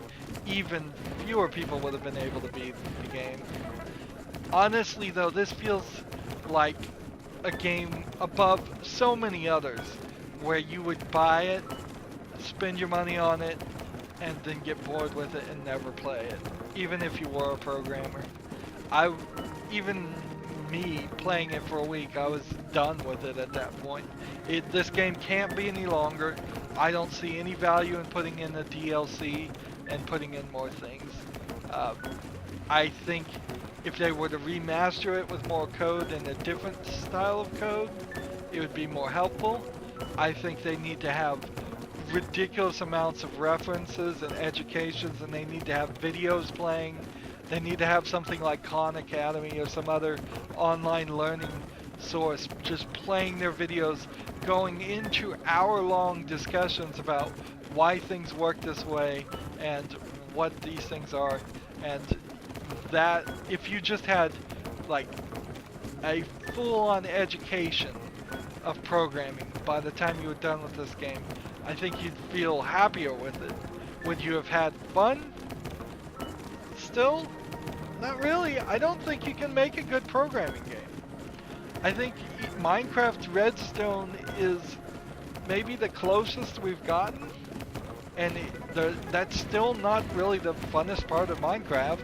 even fewer people would have been able to beat the game. Honestly though, this feels like a game above so many others where you would buy it, spend your money on it, and then get bored with it and never play it, even if you were a programmer. Even me playing it for a week, I was done with it at that point. This game can't be any longer. I don't see any value in putting in a DLC and putting in more things. I think if they were to remaster it with more code and a different style of code, it would be more helpful. I think they need to have ridiculous amounts of references and educations, and they need to have videos playing. They need to have something like Khan Academy or some other online learning source just playing their videos, going into hour-long discussions about why things work this way and what these things are. And that, if you just had like a full-on education of programming by the time you were done with this game, I think you'd feel happier with it. Would you have had fun? Still, not really. I don't think you can make a good programming game. I think Minecraft Redstone is maybe the closest we've gotten, and that's still not really the funnest part of Minecraft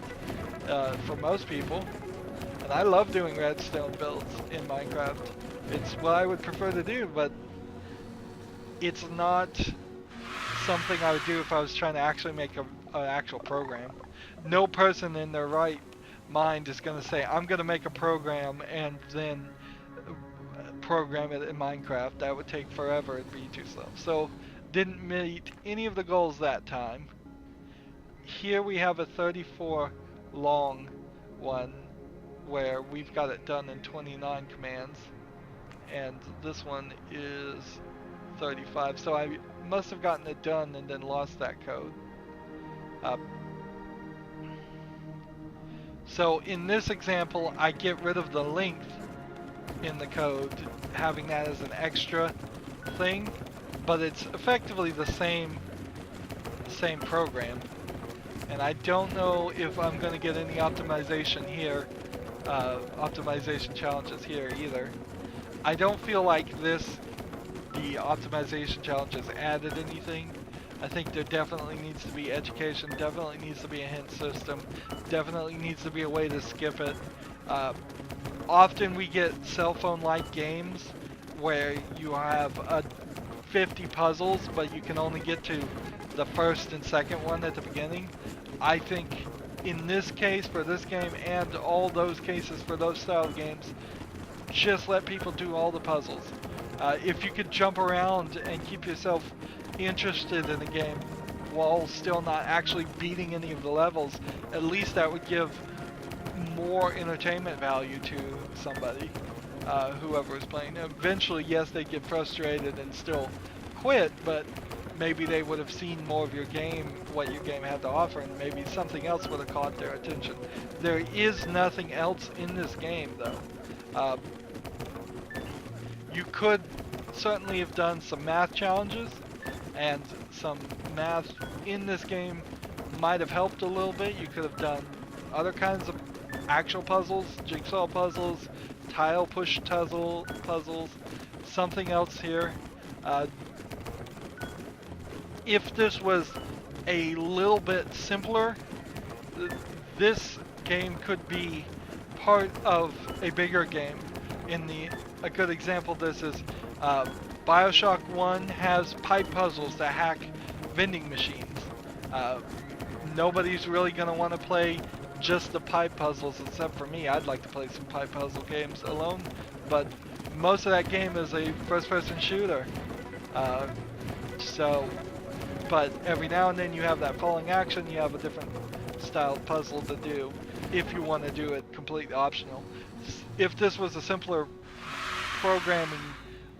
for most people. And I love doing redstone builds in Minecraft. It's what I would prefer to do, but it's not something I would do if I was trying to actually make an actual program. No person in their right mind is going to say, I'm going to make a program and then program it in Minecraft. That would take forever. It'd be too slow. So, didn't meet any of the goals that time. Here we have a 34 long one where we've got it done in 29 commands, and this one is 35, so I must have gotten it done and then lost that code. So in this example, I get rid of the length in the code, having that as an extra thing, but it's effectively the same program. And I don't know if I'm going to get any optimization here, optimization challenges here either. I don't feel like the optimization challenges added anything. I think there definitely needs to be education, definitely needs to be a hint system, definitely needs to be a way to skip it. Often we get cell phone-like games where you have 50 puzzles, but you can only get to the first and second one at the beginning. I think in this case, for this game, and all those cases for those style of games, just let people do all the puzzles. If you could jump around and keep yourself interested in the game while still not actually beating any of the levels, at least that would give more entertainment value to somebody, whoever is playing. Eventually, yes, they get frustrated and still quit, but maybe they would have seen more of your game, what your game had to offer, and maybe something else would have caught their attention. There is nothing else in this game, though. You could certainly have done some math challenges, and some math in this game might have helped a little bit. You could have done other kinds of actual puzzles, jigsaw puzzles, tile push puzzles, something else here. If this was a little bit simpler, this game could be part of a bigger game. A good example of this is BioShock 1 has pipe puzzles to hack vending machines. Nobody's really going to want to play just the pipe puzzles except for me. I'd like to play some pipe puzzle games alone, but most of that game is a first-person shooter. But every now and then you have that falling action, you have a different style puzzle to do if you want to do it completely optional. If this was a simpler programming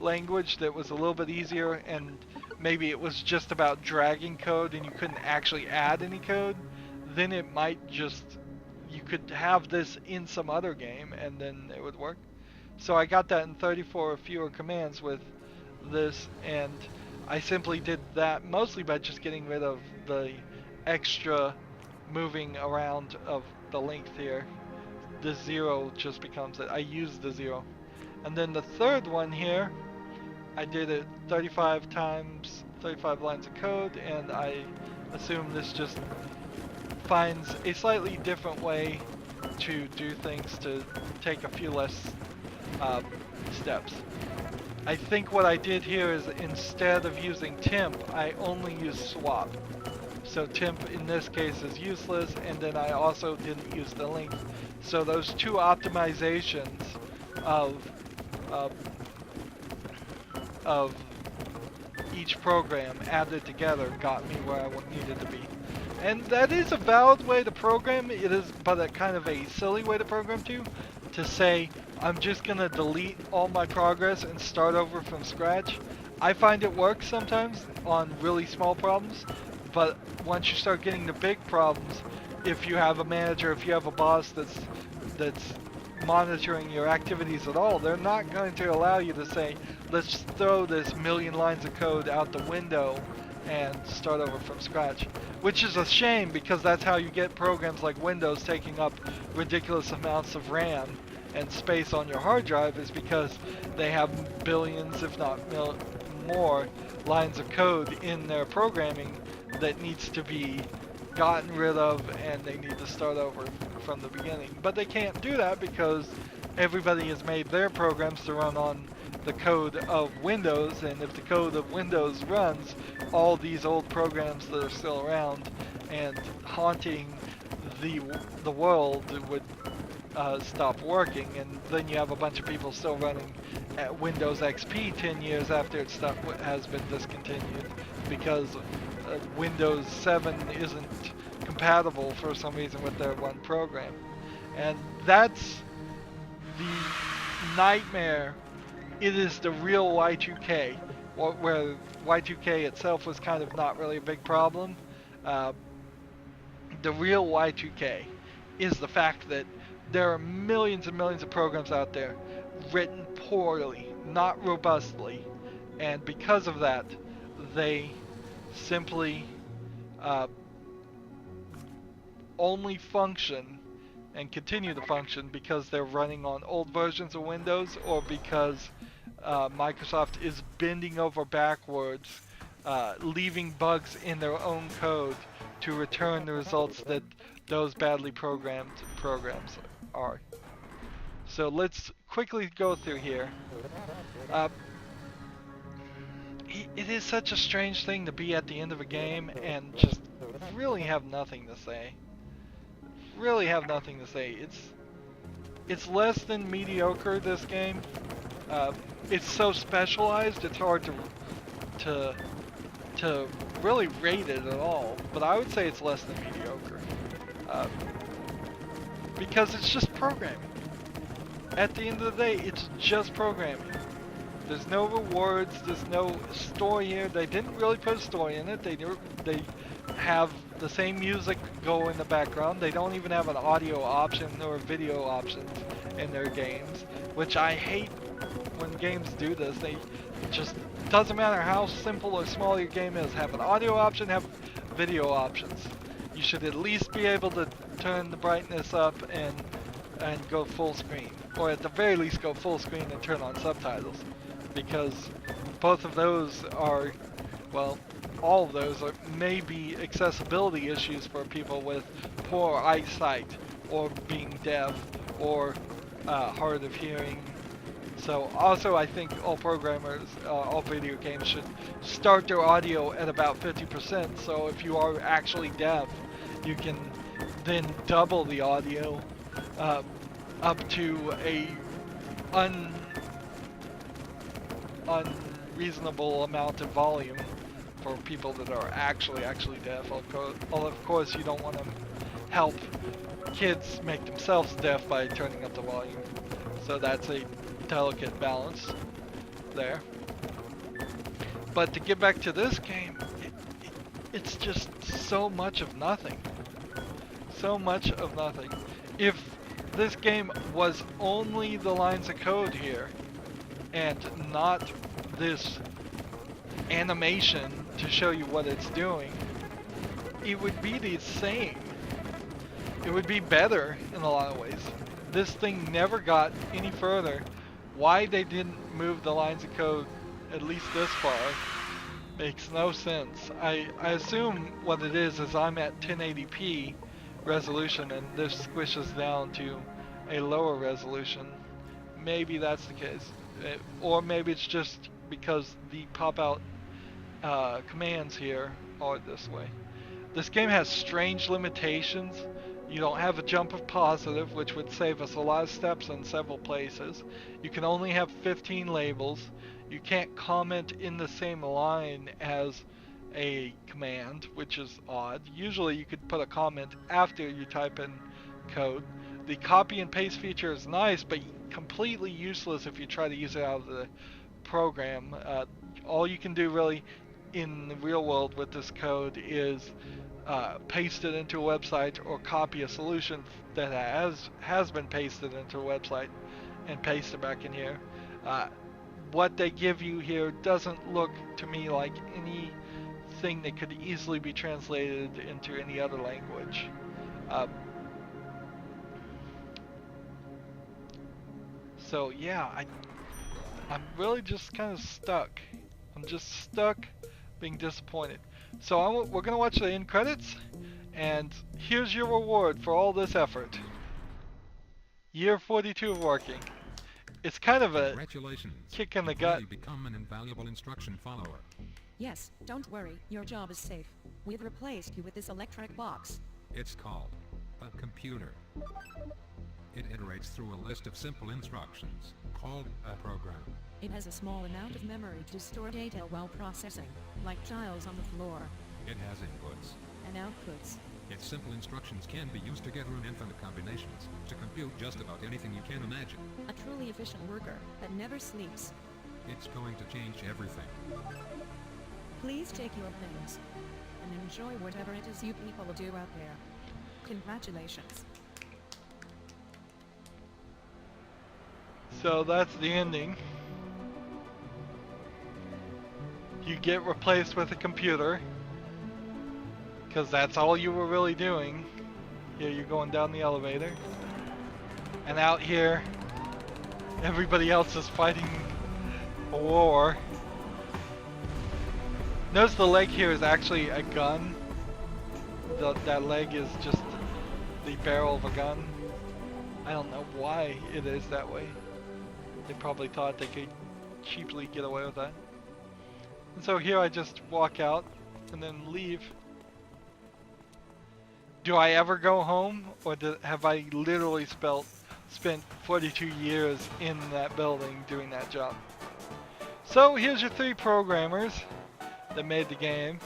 language that was a little bit easier, and maybe it was just about dragging code and you couldn't actually add any code, then it might just, you could have this in some other game and then it would work. So I got that in 34 or fewer commands with this, and I simply did that mostly by just getting rid of the extra moving around of the length here. The 0 just becomes it. I used the 0. And then the third one here, I did it 35 times, 35 lines of code, and I assume this just finds a slightly different way to do things to take a few less steps. I think what I did here is instead of using temp, I only used swap. So temp in this case is useless, and then I also didn't use the length. So those two optimizations of each program added together got me where I needed to be. And that is a valid way to program. It is, but a kind of a silly way to program too, to say, I'm just gonna delete all my progress and start over from scratch. I find it works sometimes on really small problems, but once you start getting the big problems, if you have a manager, if you have a boss that's monitoring your activities at all. They're not going to allow you to say, let's throw this million lines of code out the window and start over from scratch. Which is a shame, because that's how you get programs like Windows taking up ridiculous amounts of RAM and space on your hard drive, is because they have billions, if not more, lines of code in their programming that needs to be gotten rid of, and they need to start over from the beginning. But they can't do that because everybody has made their programs to run on the code of Windows, and if the code of Windows runs, all these old programs that are still around and haunting the world would stop working, and then you have a bunch of people still running at Windows XP 10 years after its stuff has been discontinued because Windows 7 isn't compatible for some reason with their one program. And that's the nightmare. It is the real Y2K, where Y2K itself was kind of not really a big problem. The real Y2K is the fact that there are millions and millions of programs out there written poorly, not robustly, and because of that, they simply only function and continue to function because they're running on old versions of Windows, or because Microsoft is bending over backwards, leaving bugs in their own code to return the results that those badly programmed programs are. So let's quickly go through here. It is such a strange thing to be at the end of a game and just really have nothing to say. Really have nothing to say. It's less than mediocre, this game. It's so specialized, it's hard to really rate it at all. But I would say it's less than mediocre. Because it's just programming. At the end of the day, it's just programming. There's no rewards, there's no story here. They didn't really put a story in it. They have the same music go in the background. They don't even have an audio option or video options in their games, which I hate when games do this. They just, doesn't matter how simple or small your game is, have an audio option, have video options. You should at least be able to turn the brightness up and go full screen, or at the very least go full screen and turn on subtitles, because both of those are, well, all of those are maybe accessibility issues for people with poor eyesight, or being deaf, or hard of hearing. So also I think all programmers, all video games should start their audio at about 50%, so if you are actually deaf, you can then double the audio up to a unreasonable amount of volume for people that are actually deaf. Of course, you don't want to help kids make themselves deaf by turning up the volume. So that's a delicate balance there. But to get back to this game, it's just so much of nothing. So much of nothing. If this game was only the lines of code here, and not this animation to show you what it's doing, it would be the same. It would be better in a lot of ways. This thing never got any further. Why they didn't move the lines of code at least this far makes no sense. I assume what it is I'm at 1080p resolution and this squishes down to a lower resolution. Maybe that's the case. Or maybe it's just because the pop-out commands here are this way. This game has strange limitations. You don't have a jump of positive, which would save us a lot of steps in several places. You can only have 15 labels. You can't comment in the same line as a command, which is odd. Usually you could put a comment after you type in code. The copy and paste feature is nice, but completely useless if you try to use it out of the program. All you can do really in the real world with this code is paste it into a website or copy a solution that has been pasted into a website and paste it back in here. What they give you here doesn't look to me like anything that could easily be translated into any other language. So yeah, I'm really just kind of stuck. I'm just stuck being disappointed. So we're gonna watch the end credits, and here's your reward for all this effort. Year 42 of working. It's kind of a kick in the gut. You've become an invaluable instruction follower. Yes, don't worry, your job is safe. We've replaced you with this electric box. It's called a computer. It iterates through a list of simple instructions, called a program. It has a small amount of memory to store data while processing, like tiles on the floor. It has inputs and outputs. Its simple instructions can be used to get run infinite combinations, to compute just about anything you can imagine. A truly efficient worker that never sleeps. It's going to change everything. Please take your things and enjoy whatever it is you people do out there. Congratulations. So that's the ending. You get replaced with a computer, because that's all you were really doing. Here you're going down the elevator, and out here everybody else is fighting a war. Notice the leg here is actually a gun. That leg is just the barrel of a gun. I don't know why it is that way. They probably thought they could cheaply get away with that. And so here I just walk out and then leave. Do I ever go home, or have I literally spent 42 years in that building doing that job? So here's your 3 programmers that made the game,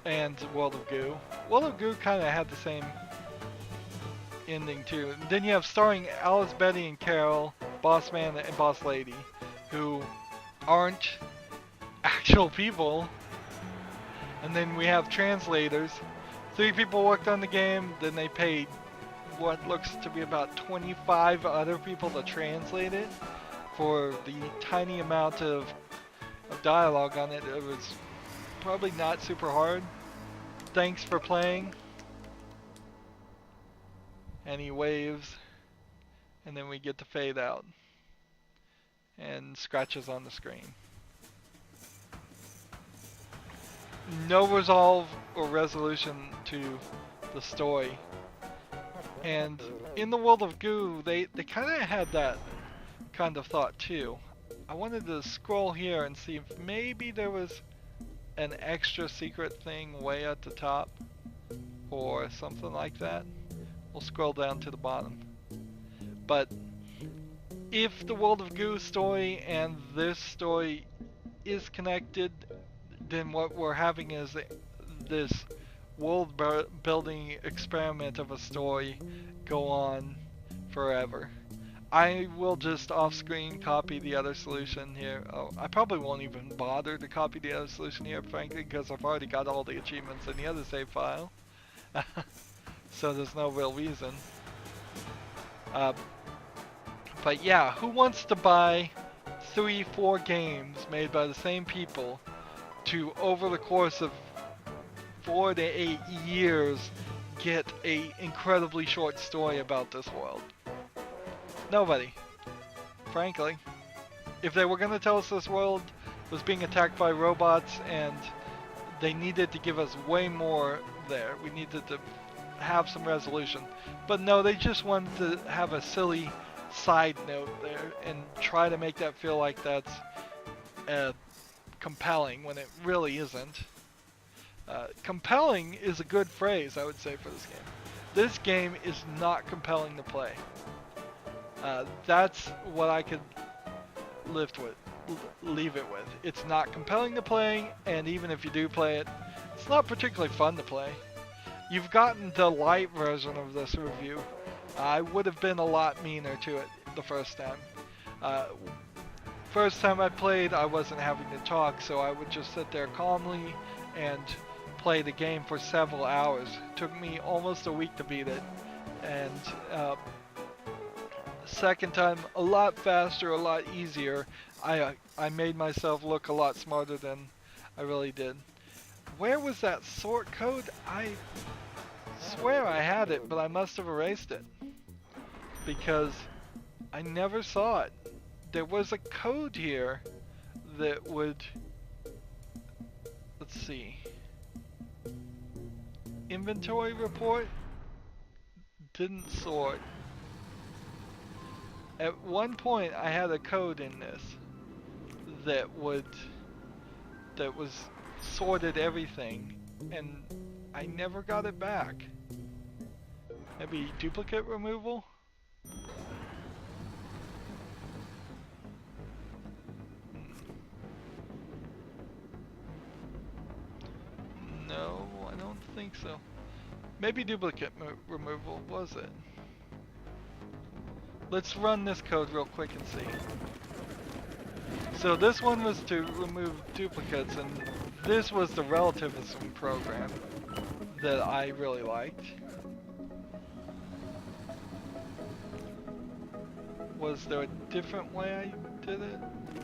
and World of Goo. World of Goo kind of had the same ending too. And then you have starring Alice, Betty, and Carol, Boss Man, and Boss Lady, who aren't actual people. And then we have translators. 3 people worked on the game, then they paid what looks to be about 25 other people to translate it for the tiny amount of dialogue on it. It was probably not super hard. Thanks for playing. And he waves, and then we get to fade out and scratches on the screen. No resolve or resolution to the story. And in the World of Goo, they kind of had that kind of thought too. I wanted to scroll here and see if maybe there was an extra secret thing way at the top or something like that. We'll scroll down to the bottom. But if the World of Goo story and this story is connected, then what we're having is this world building experiment of a story go on forever. I will just off screen copy the other solution here. Oh, I probably won't even bother to copy the other solution here, frankly, because I've already got all the achievements in the other save file. So there's no real reason. But yeah, who wants to buy 3-4 games made by the same people to, over the course of 4 to 8 years, get a incredibly short story about this world? Nobody. Frankly. If they were going to tell us this world was being attacked by robots and they needed to give us way more there, we needed to have some resolution. But no, they just wanted to have a silly side note there and try to make that feel like that's compelling when it really isn't. Compelling is a good phrase, I would say, for this game. This game is not compelling to play. That's what I could leave it with. It's not compelling to play, and even if you do play it, it's not particularly fun to play. You've gotten the light version of this review. I would have been a lot meaner to it the first time. First time I played, I wasn't having to talk, so I would just sit there calmly and play the game for several hours. Took me almost a week to beat it. And second time, a lot faster, a lot easier. I made myself look a lot smarter than I really did. Where was that sort code? I swear I had it, but I must have erased it. Because I never saw it. There was a code here that would... Let's see. Inventory report? Didn't sort. At one point I had a code in this that was sorted everything, and I never got it back. Maybe duplicate removal? No, I don't think so. Maybe duplicate removal, was it? Let's run this code real quick and see. So this one was to remove duplicates, and this was the relativism program that I really liked. Was there a different way I did it?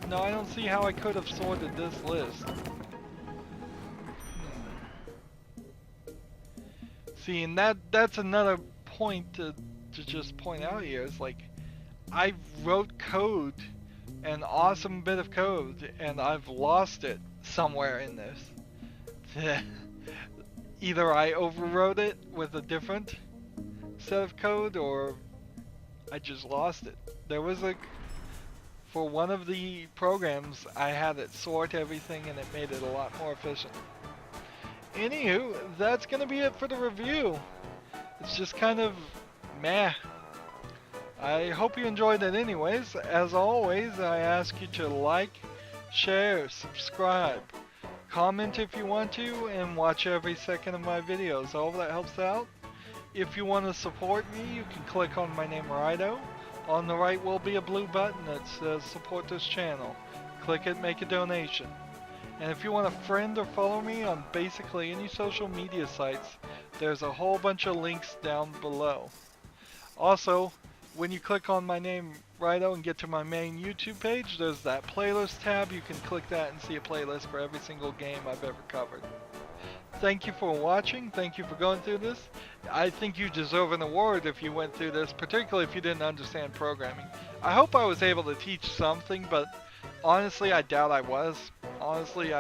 No, I don't see how I could have sorted this list. See, and that's another point to just point out here. Is like, I wrote code, an awesome bit of code, and I've lost it somewhere in this. Either I overwrote it with a different set of code, or I just lost it. There was for one of the programs, I had it sort everything, and it made it a lot more efficient. Anywho, that's gonna be it for the review. It's just kind of meh. I hope you enjoyed it anyways. As always, I ask you to like, share, subscribe, comment if you want to, and watch every second of my videos. All of that helps out. If you want to support me, you can click on my name, Rydo. On the right will be a blue button that says support this channel. Click it, make a donation. And if you want to friend or follow me on basically any social media sites, there's a whole bunch of links down below. Also, when you click on my name, Rydo, and get to my main YouTube page, there's that playlist tab. You can click that and see a playlist for every single game I've ever covered. Thank you for watching. Thank you for going through this. I think you deserve an award if you went through this, particularly if you didn't understand programming. I hope I was able to teach something, but honestly, I doubt I was. Honestly,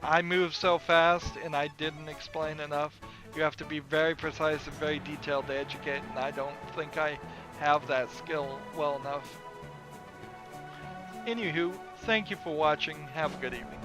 I moved so fast and I didn't explain enough. You have to be very precise and very detailed to educate, and I don't think I have that skill well enough. Anywho, thank you for watching. Have a good evening.